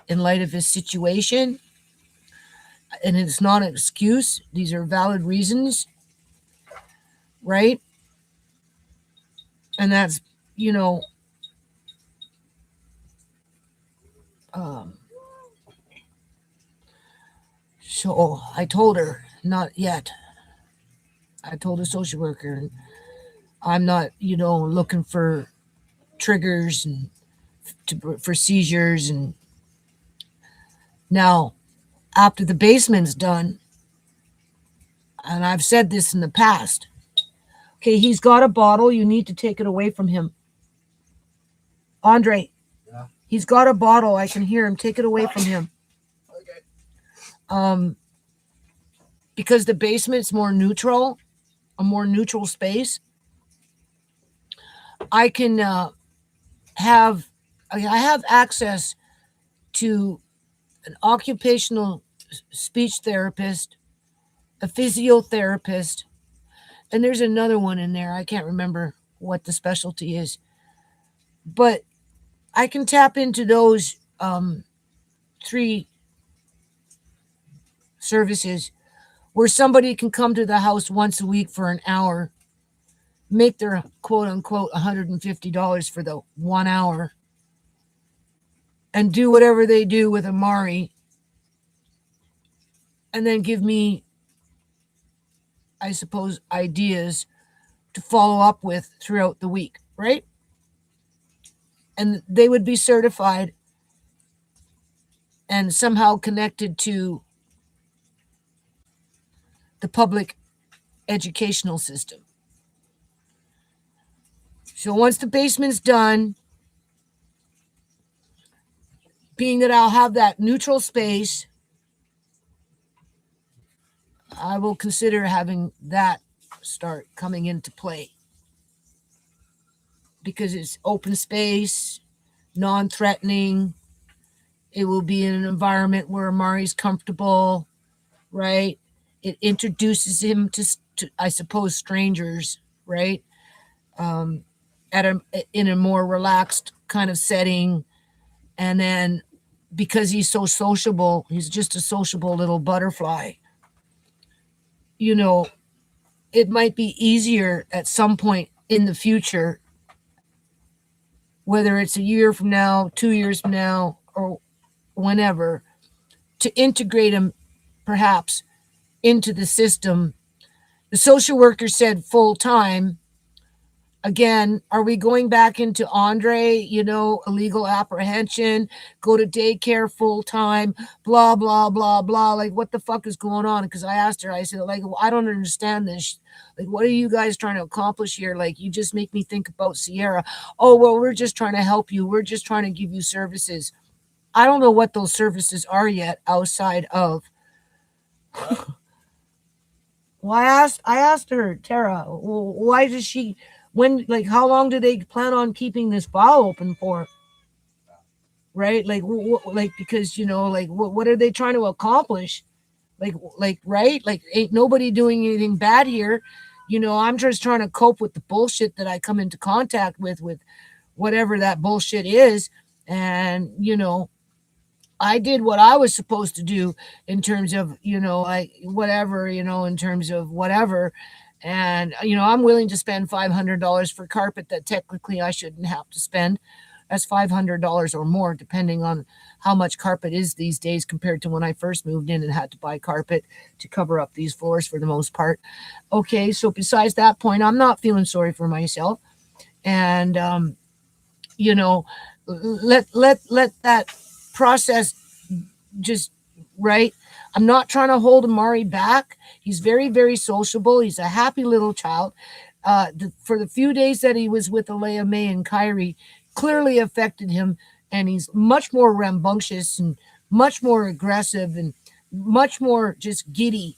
in light of his situation. And it's not an excuse. These are valid reasons, right? And that's, um, so I told her, not yet. I told the social worker, I'm not, looking for triggers and for seizures. And now, after the basement's done, and I've said this in the past, okay, he's got a bottle. You need to take it away from him. Andre, Yeah. He's got a bottle. I can hear him. Take it away from him. Okay. Because the basement's more neutral, a more neutral space. I can I have access to an occupational speech therapist, a physiotherapist, and there's another one in there. I can't remember what the specialty is, but I can tap into those 3 services where somebody can come to the house once a week for an hour, make their quote unquote $150 for the 1 hour, and do whatever they do with Amari, and then give me, I suppose, ideas to follow up with throughout the week, right? And they would be certified and somehow connected to the public educational system. So once the basement's done, being that I'll have that neutral space, I will consider having that start coming into play because it's open space, non threatening. It will be in an environment where Amari's comfortable, right? It introduces him to I suppose, strangers, right? Um, at a in a more relaxed kind of setting, and then because he's so sociable, he's just a sociable little butterfly. You know, it might be easier at some point in the future, whether it's a year from now, 2 years from now, or whenever, to integrate him perhaps into the system. The social worker said full time. Again, are we going back into Andre, illegal apprehension, go to daycare full time, blah, blah, blah, blah? Like, what the fuck is going on? Because I asked her, I said, like, well, I don't understand this. Like, what are you guys trying to accomplish here? Like, you just make me think about Sierra. Oh, well, we're just trying to help you. We're just trying to give you services. I don't know what those services are yet outside of. Well, I asked her, Tara, why does she, when, like, how long do they plan on keeping this file open for? Right? Like, like, because, like, what are they trying to accomplish? Like, right? Like, ain't nobody doing anything bad here. I'm just trying to cope with the bullshit that I come into contact with whatever that bullshit is. And, I did what I was supposed to do in terms of, like whatever, in terms of whatever. And, I'm willing to spend $500 for carpet that technically I shouldn't have to spend. That's $500 or more, depending on how much carpet is these days compared to when I first moved in and had to buy carpet to cover up these floors for the most part. Okay, so besides that point, I'm not feeling sorry for myself. And, you know, let that process just right. I'm not trying to hold Amari back. He's very, very sociable. He's a happy little child. For the few days that he was with Alea May and Kyrie, clearly affected him, and he's much more rambunctious and much more aggressive and much more just giddy,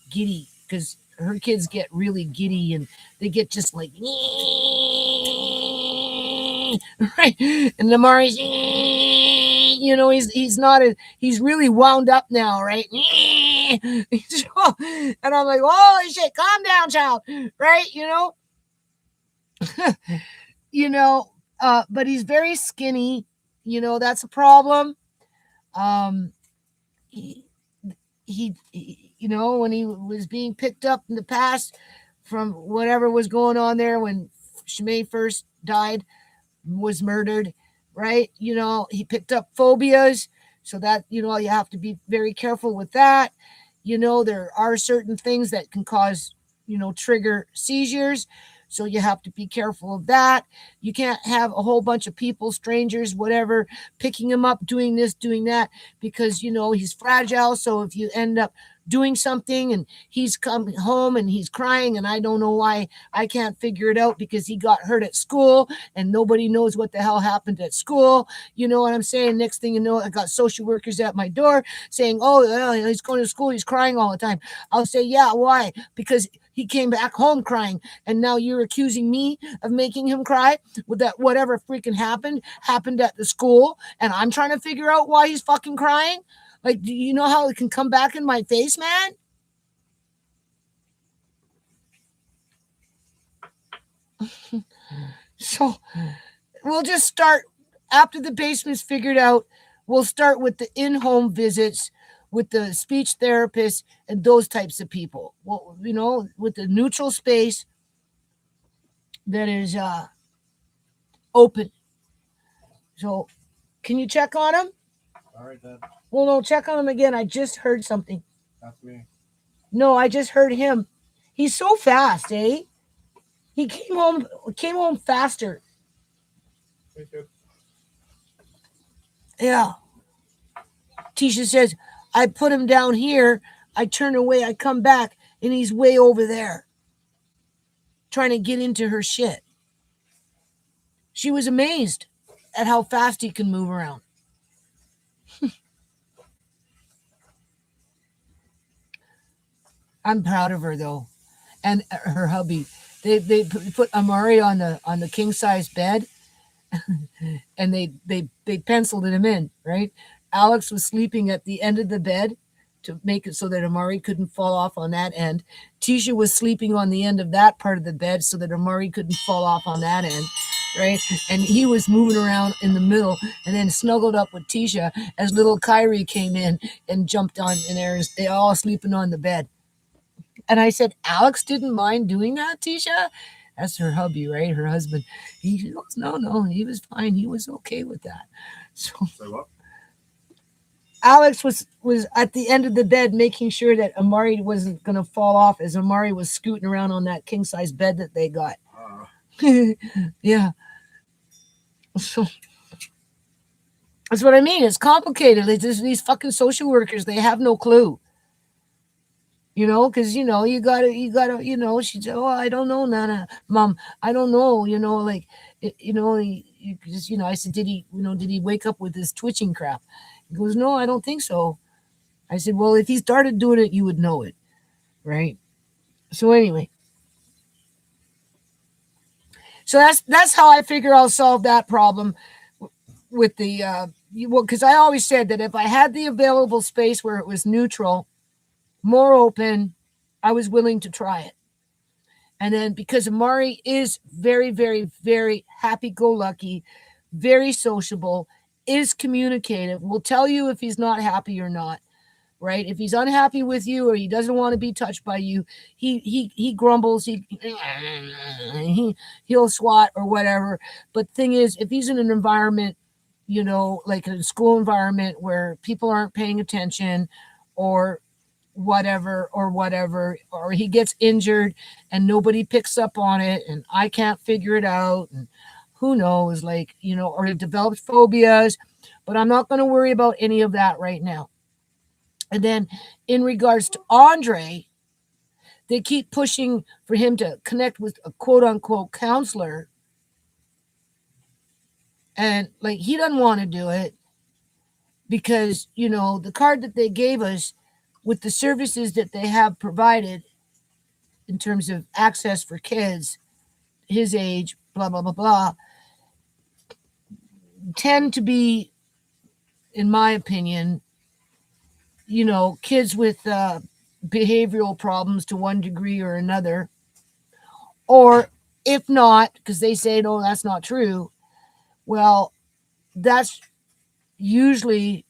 because her kids get really giddy and they get just like right, and Amari's he's not a, he's really wound up now, right? And I'm like, holy shit, calm down, child, right? you know, but he's very skinny. That's a problem. Um, he, when he was being picked up in the past from whatever was going on there when Shimei first died, was murdered, right? He picked up phobias, so that, you have to be very careful with that. There are certain things that can cause, trigger seizures. So you have to be careful of that. You can't have a whole bunch of people, strangers, whatever, picking him up, doing this, doing that, because, he's fragile. So if you end up doing something and he's coming home and he's crying and I don't know why, I can't figure it out because he got hurt at school and nobody knows what the hell happened at school. You know what I'm saying? Next thing you know, I got social workers at my door saying, oh, well, he's going to school, he's crying all the time. I'll say, yeah, why? Because he came back home crying, and now you're accusing me of making him cry with that whatever freaking happened at the school, and I'm trying to figure out why he's fucking crying. Like, do you know how it can come back in my face, man? So we'll just start after the basement's figured out. We'll start with the in-home visits with the speech therapist and those types of people. Well, with the neutral space that is open. So, can you check on him? All right, Dad. Well, no, check on him again. I just heard something. That's me. No, I just heard him. He's so fast, eh? He came home faster. He's good. Yeah. Tisha says, I put him down here. I turn away. I come back, and he's way over there trying to get into her shit. She was amazed at how fast he can move around. I'm proud of her though, and her hubby. They put Amari on the king size bed, and they penciled him in, right. Alex was sleeping at the end of the bed to make it so that Amari couldn't fall off on that end. Tisha was sleeping on the end of that part of the bed so that Amari couldn't fall off on that end, right. And he was moving around in the middle and then snuggled up with Tisha as little Kyrie came in and jumped on in there, and they all sleeping on the bed. And I said, Alex didn't mind doing that, Tisha? That's her hubby, right? Her husband. He goes, no, he was fine. He was okay with that. So what? Alex was at the end of the bed making sure that Amari wasn't going to fall off as Amari was scooting around on that king size bed that they got. Yeah. So that's what I mean. It's complicated. It's just these fucking social workers. They have no clue. Because you gotta, she said, oh, I don't know, Nana, Mom, I don't know, like, you just, I said, did he wake up with this twitching crap? He goes, no, I don't think so. I said, well, if he started doing it, you would know it, right? So anyway, so that's how I figure I'll solve that problem with the, because I always said that if I had the available space where it was neutral, more open, I was willing to try it. And then because Amari is very, very, very happy-go-lucky, very sociable, is communicative, will tell you if he's not happy or not, right? If he's unhappy with you or he doesn't want to be touched by you, he grumbles, he'll swat or whatever. But the thing is, if he's in an environment, like a school environment where people aren't paying attention or whatever, or he gets injured and nobody picks up on it and I can't figure it out, and who knows, like, or he develops phobias, but I'm not going to worry about any of that right now. And then in regards to Andre, they keep pushing for him to connect with a quote unquote counselor, and like he doesn't want to do it because the card that they gave us with the services that they have provided in terms of access for kids his age, blah, blah, blah, blah, tend to be, in my opinion, kids with behavioral problems to one degree or another. Or if not, because they say, no, that's not true. Well, that's usually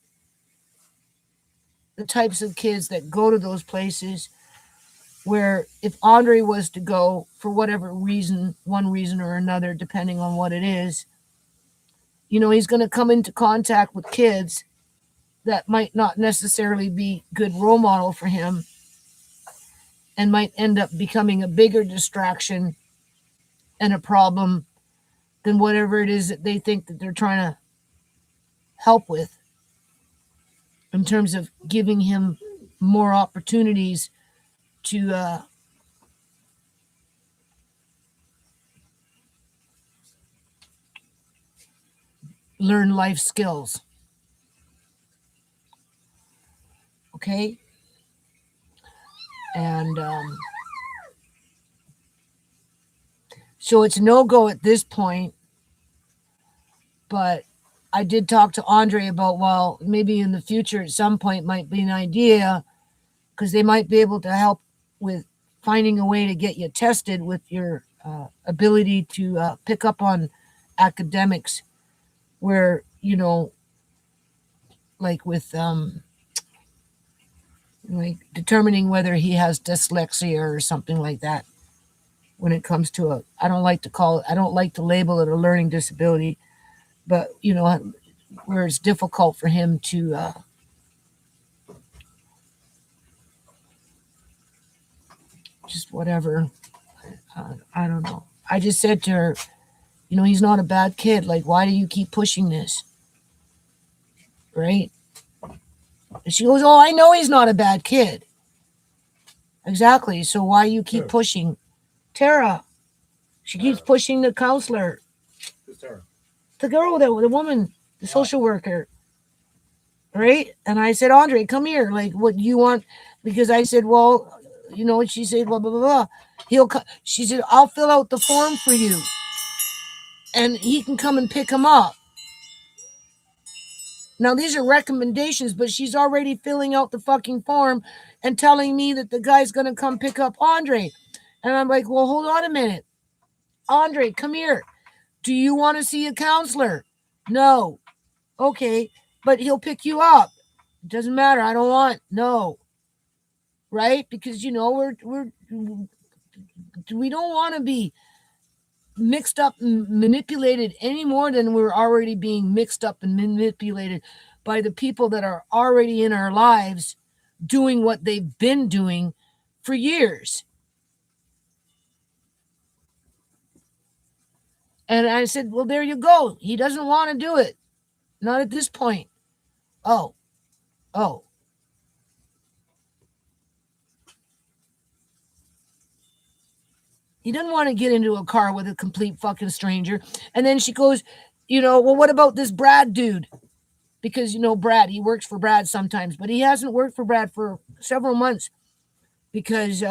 the types of kids that go to those places where if Andre was to go for whatever reason, one reason or another, depending on what it is, he's going to come into contact with kids that might not necessarily be good role model for him and might end up becoming a bigger distraction and a problem than whatever it is that they think that they're trying to help with in terms of giving him more opportunities to learn life skills. Okay? And so it's a no-go at this point. But I did talk to Andre about, well, maybe in the future at some point might be an idea because they might be able to help with finding a way to get you tested with your ability to pick up on academics where, like with like determining whether he has dyslexia or something like that when it comes to I don't like to label it a learning disability, but where it's difficult for him to just whatever. I don't know. I just said to her, he's not a bad kid. Like, why do you keep pushing this? Right? And she goes, oh, I know he's not a bad kid. Exactly. So why you keep pushing? Tara. She keeps pushing the counselor. Who's Tara? The girl, the woman, the social worker. Right? And I said, Andre, come here. Like, what do you want? Because I said, well, she said, blah, blah, blah, blah. She said, I'll fill out the form for you and he can come and pick him up. Now, these are recommendations, but she's already filling out the fucking form and telling me that the guy's going to come pick up Andre. And I'm like, well, hold on a minute. Andre, come here. Do you want to see a counselor? No. Okay, but he'll pick you up. It doesn't matter. I don't want. No. Right? Because, we don't want to be mixed up and manipulated any more than we're already being mixed up and manipulated by the people that are already in our lives doing what they've been doing for years. And I said, well, there you go. He doesn't want to do it. Not at this point. Oh. He doesn't want to get into a car with a complete fucking stranger. And then she goes, well, what about this Brad dude? Because, Brad, he works for Brad sometimes, but he hasn't worked for Brad for several months because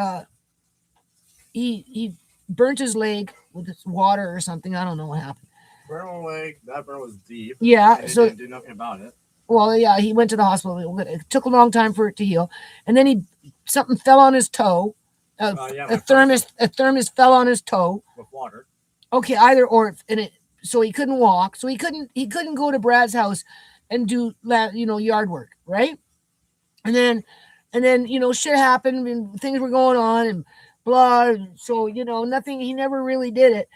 he burnt his leg with water or something. I don't know what happened. Burn my leg. That burn was deep. Yeah. And So didn't do nothing about it. Well, yeah, he went to the hospital. It took a long time for it to heal. And then something fell on his toe. A thermos fell on his toe with water. Okay, either or, so he couldn't walk. So he couldn't go to Brad's house and do yard work, right? And then shit happened and things were going on and blah. So nothing. He never really did it.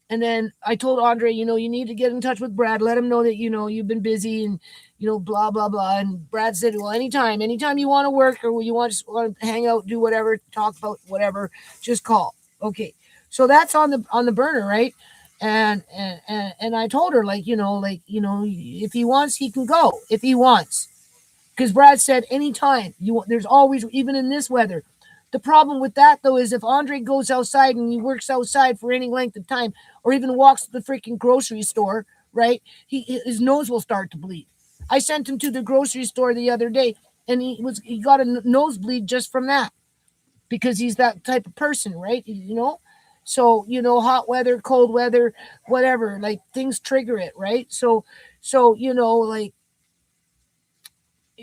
And then I told Andre, you need to get in touch with Brad. Let him know that you've been busy and blah blah blah. And Brad said, well, anytime you want to work or you want to hang out, do whatever, talk about whatever, just call. Okay, so that's on the burner, right? And I told her if he wants, he can go if he wants, because Brad said anytime there's always, even in this weather. The problem with that, though, is if Andre goes outside and he works outside for any length of time or even walks to the freaking grocery store, right, his nose will start to bleed. I sent him to the grocery store the other day, and he got a nosebleed just from that because he's that type of person, right? So, hot weather, cold weather, whatever, things trigger it, right? So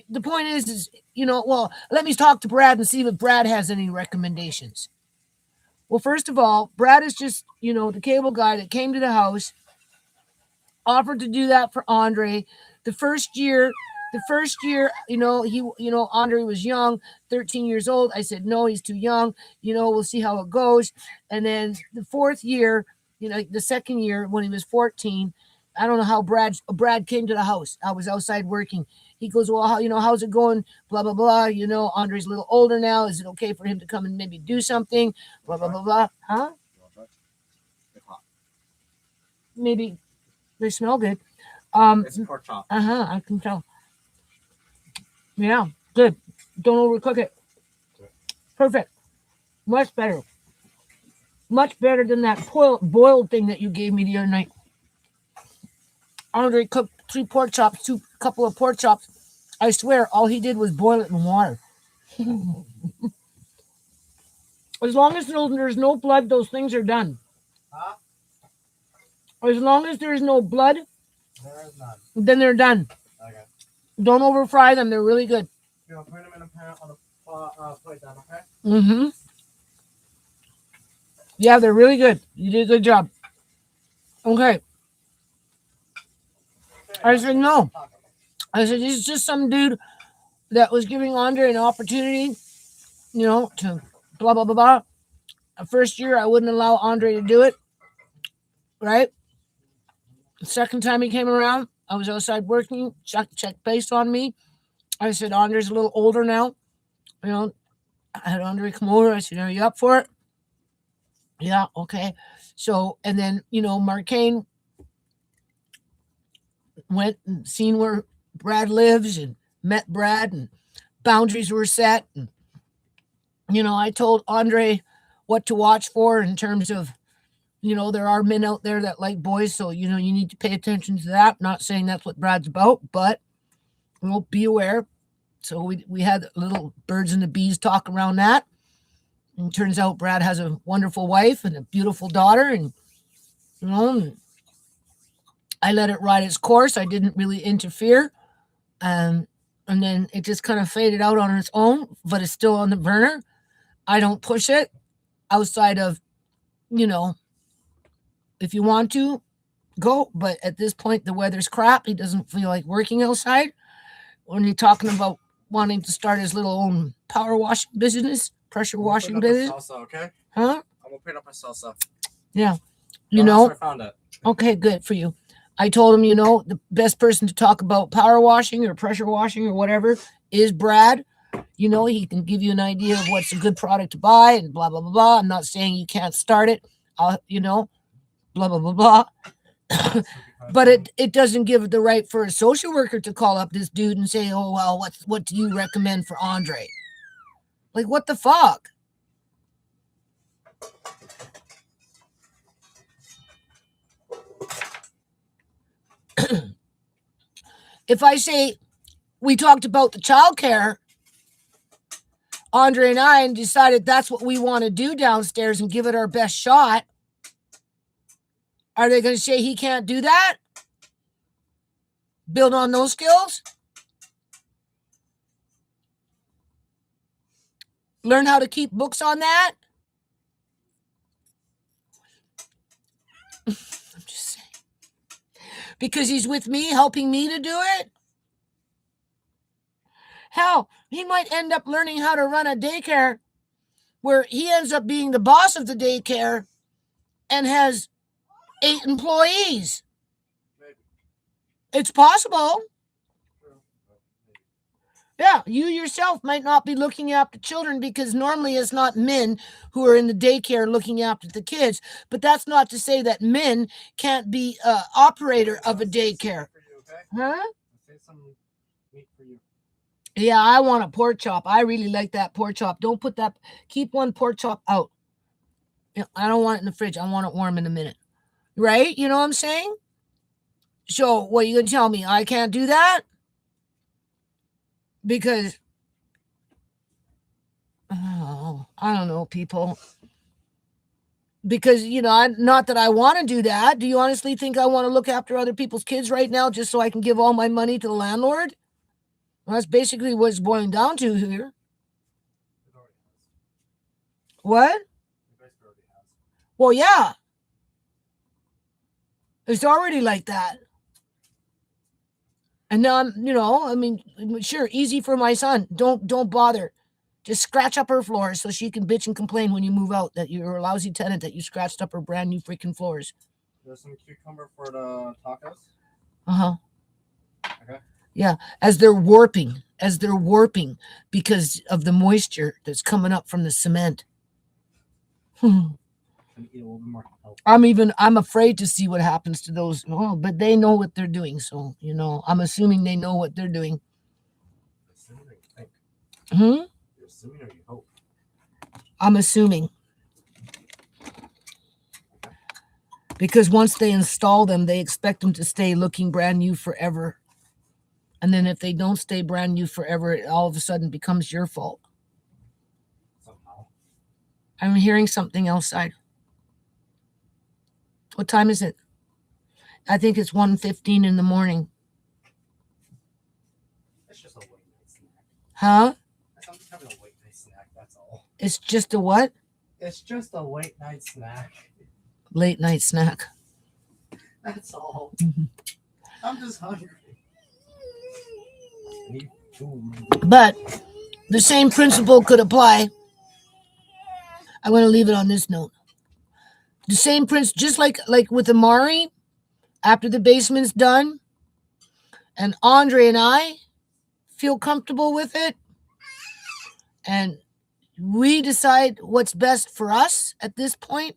the point is, well, let me talk to Brad and see if Brad has any recommendations. Well, first of all, Brad is just, the cable guy that came to the house, offered to do that for Andre. The first year, Andre was young, 13 years old. I said, no, he's too young. We'll see how it goes. And then the fourth year, the second year when he was 14, I don't know how Brad came to the house. I was outside working. He goes, well, how's it going? Blah, blah, blah. Andre's a little older now. Is it okay for him to come and maybe do something? Blah, blah, blah, blah. Huh? Maybe they smell good. It's pork chop. I can tell. Yeah, good. Don't overcook it. Perfect. Much better. Much better than that boiled thing that you gave me the other night. Andre cooked 3 pork chops, couple of pork chops. I swear, all he did was boil it in water. As long as there's no blood, those things are done. Huh? As long as there's no blood, there is none. Then they're done. Okay. Don't over fry them. They're really good. Put them in a pan on the plate then, okay? Mm-hmm. Yeah, they're really good. You did a good job. Okay. I said, no. I said, this is just some dude that was giving Andre an opportunity, to blah, blah, blah, blah. The first year, I wouldn't allow Andre to do it, right? The second time he came around, I was outside working, check base on me. I said, Andre's a little older now. I had Andre come over. I said, are you up for it? Yeah, okay. So, and then, Marcane went and seen where Brad lives and met Brad, and boundaries were set. And, I told Andre what to watch for in terms of, there are men out there that like boys. So, you need to pay attention to that. Not saying that's what Brad's about, but, be aware. So we had little birds and the bees talk around that. And it turns out Brad has a wonderful wife and a beautiful daughter, and I let it ride its course. I didn't really interfere. And then it just kind of faded out on its own, but it's still on the burner. I don't push it outside of, if you want to, go. But at this point, the weather's crap. He doesn't feel like working outside. When you're talking about wanting to start his little own power washing business, pressure washing business. Salsa, okay? Huh? I'm gonna put up a salsa. Yeah. I found it. Okay, good for you. I told him, the best person to talk about power washing or pressure washing or whatever is Brad. He can give you an idea of what's a good product to buy and blah, blah, blah, blah. I'm not saying you can't start it, blah, blah, blah, blah. But it doesn't give the right for a social worker to call up this dude and say, oh, well, what do you recommend for Andre? Like, what the fuck? If I say we talked about the childcare, Andre and I, and decided that's what we want to do downstairs and give it our best shot, are they going to say he can't do that? Build on those skills? Learn how to keep books on that? I'm just saying. Because he's with me, helping me to do it? Hell, he might end up learning how to run a daycare where he ends up being the boss of the daycare and has 8 employees. Maybe. It's possible. Yeah, you yourself might not be looking after children because normally it's not men who are in the daycare looking after the kids. But that's not to say that men can't be operator of a daycare. Huh? Some meat for you. Yeah, I want a pork chop. I really like that pork chop. Don't put that. Keep one pork chop out. I don't want it in the fridge. I want it warm in a minute. Right? You know what I'm saying? So what are you going to tell me? I can't do that? Because, I don't know, people. Because, not that I want to do that. Do you honestly think I want to look after other people's kids right now just so I can give all my money to the landlord? Well, that's basically what it's boiling down to here. What? Well, yeah. It's already like that. And now sure, easy for my son. Don't bother. Just scratch up her floors so she can bitch and complain when you move out that you're a lousy tenant, that you scratched up her brand new freaking floors. There's some cucumber for the tacos. Uh-huh. Okay. Yeah, as they're warping because of the moisture that's coming up from the cement. I'm afraid to see what happens to those. Oh, but they know what they're doing. So, I'm assuming they know what they're doing. You're assuming or you hope? I'm assuming. Because once they install them, they expect them to stay looking brand new forever. And then if they don't stay brand new forever, it all of a sudden becomes your fault. Somehow. I'm hearing something outside. What time is it? I think it's 1:15 in the morning. It's just a late night snack. Huh? I'm just having a late night snack, that's all. It's just a what? It's just a late night snack. Late night snack. That's all. I'm just hungry. But the same principle could apply. I'm going to leave it on this note. The same principle, just like with Amari, after the basement's done, and Andre and I feel comfortable with it, and we decide what's best for us at this point,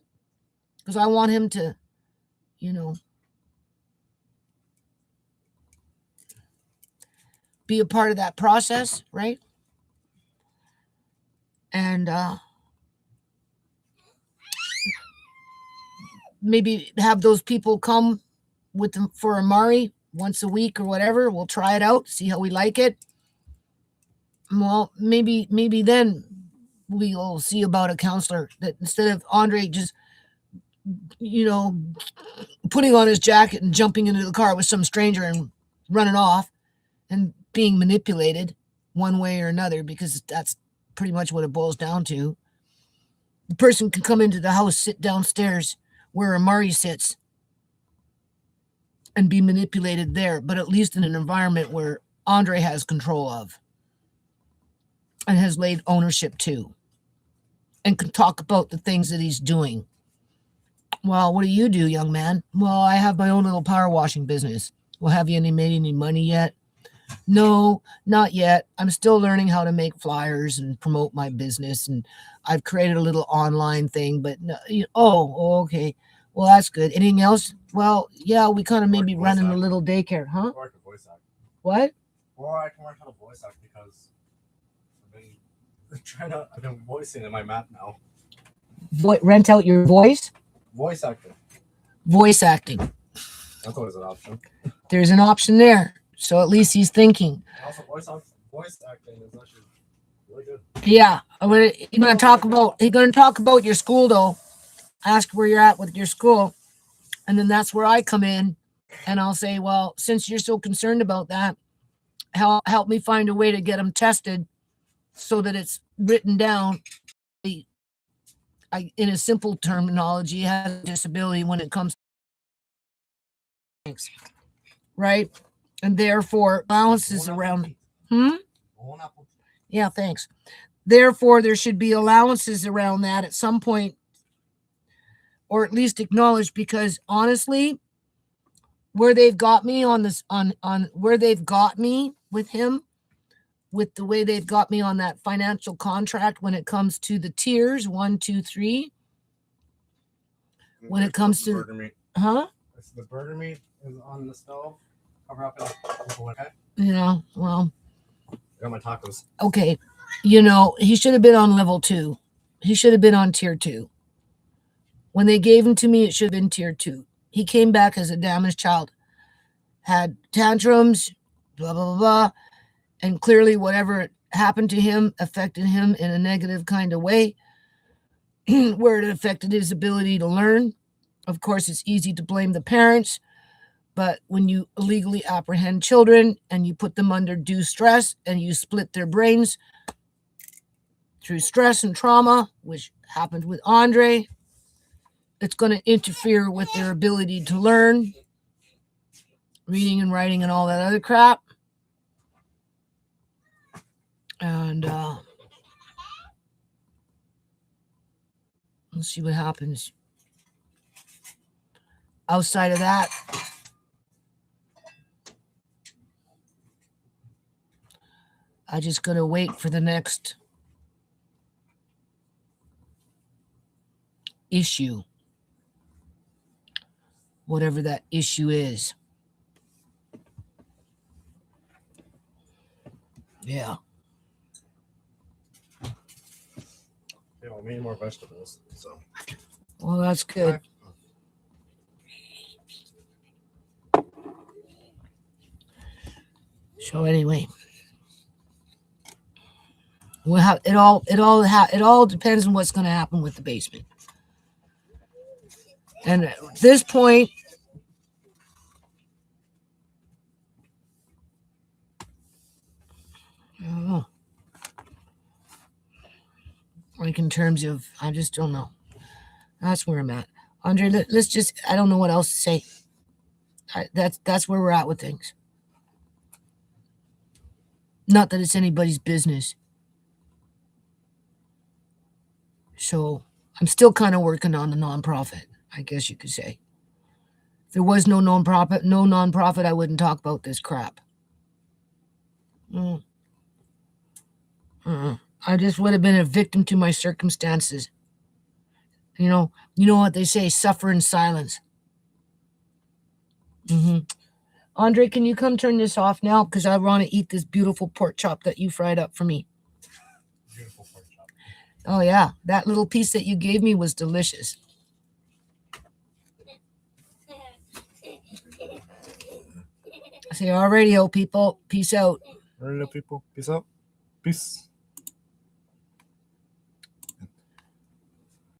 because I want him to, be a part of that process, right? And maybe have those people come with them for Amari once a week or whatever. We'll try it out, see how we like it. Well, maybe then we'll see about a counselor, that instead of Andre just, you know, putting on his jacket and jumping into the car with some stranger and running off and being manipulated one way or another, because that's pretty much what it boils down to. The person can come into the house, sit downstairs where Amari sits, and be manipulated there, but at least in an environment where Andre has control of and has laid ownership to and can talk about the things that he's doing. Well, what do you do, young man? Well, I have my own little power washing business. Well, have you made any money yet? No, not yet. I'm still learning how to make flyers and promote my business, and I've created a little online thing, but no, okay. Well, that's good. Anything else? Well, yeah, we kind of maybe running a little daycare, huh? Or I can voice act. What? Or I can learn how to voice act because I've been voicing in my map now. Rent out your voice? Voice acting. Voice acting. That's always an option. There's an option there. So at least he's thinking. Also, voice acting is actually really good. Yeah. He's gonna talk about your school though. Ask where you're at with your school. And then that's where I come in, and I'll say, well, since you're so concerned about that, help me find a way to get them tested so that it's written down. In a simple terminology, has a disability when it comes to things, right? And therefore, allowances around. Yeah, thanks. Therefore, there should be allowances around that at some point, or at least acknowledged, because honestly, where they've got me on this, on where they've got me with him, with the way they've got me on that financial contract when it comes to the tiers 1, 2, 3. When it comes to burger meat. Huh? The burger meat is on the stove. Cover up in okay? Yeah, well. I got my tacos. Okay. He should have been on level 2. He should have been on tier 2. When they gave him to me, it should have been tier 2. He came back as a damaged child, had tantrums, blah, blah, blah, blah. And clearly whatever happened to him affected him in a negative kind of way, where it affected his ability to learn. Of course, it's easy to blame the parents, but when you illegally apprehend children and you put them under due stress and you split their brains through stress and trauma, which happened with Andre, it's going to interfere with their ability to learn, reading and writing and all that other crap. And let's see what happens. Outside of that, I just gotta wait for the next issue, whatever that issue is. Yeah. Yeah, we need more vegetables. So. Well, that's good. So anyway, it all depends on what's going to happen with the basement. And at this point, I don't know. Like in terms of, I just don't know. That's where I'm at. Andre, let's just, I don't know what else to say. That's where we're at with things. Not that it's anybody's business. So I'm still kind of working on the nonprofit, I guess you could say. If there was no nonprofit, I wouldn't talk about this crap. I just would have been a victim to my circumstances. You know what they say, suffer in silence. Andre, can you come turn this off now? Because I want to eat this beautiful pork chop that you fried up for me. Beautiful pork chop. Oh, yeah. That little piece that you gave me was delicious. Say, all radio people, peace out. Radio people, peace out. Peace.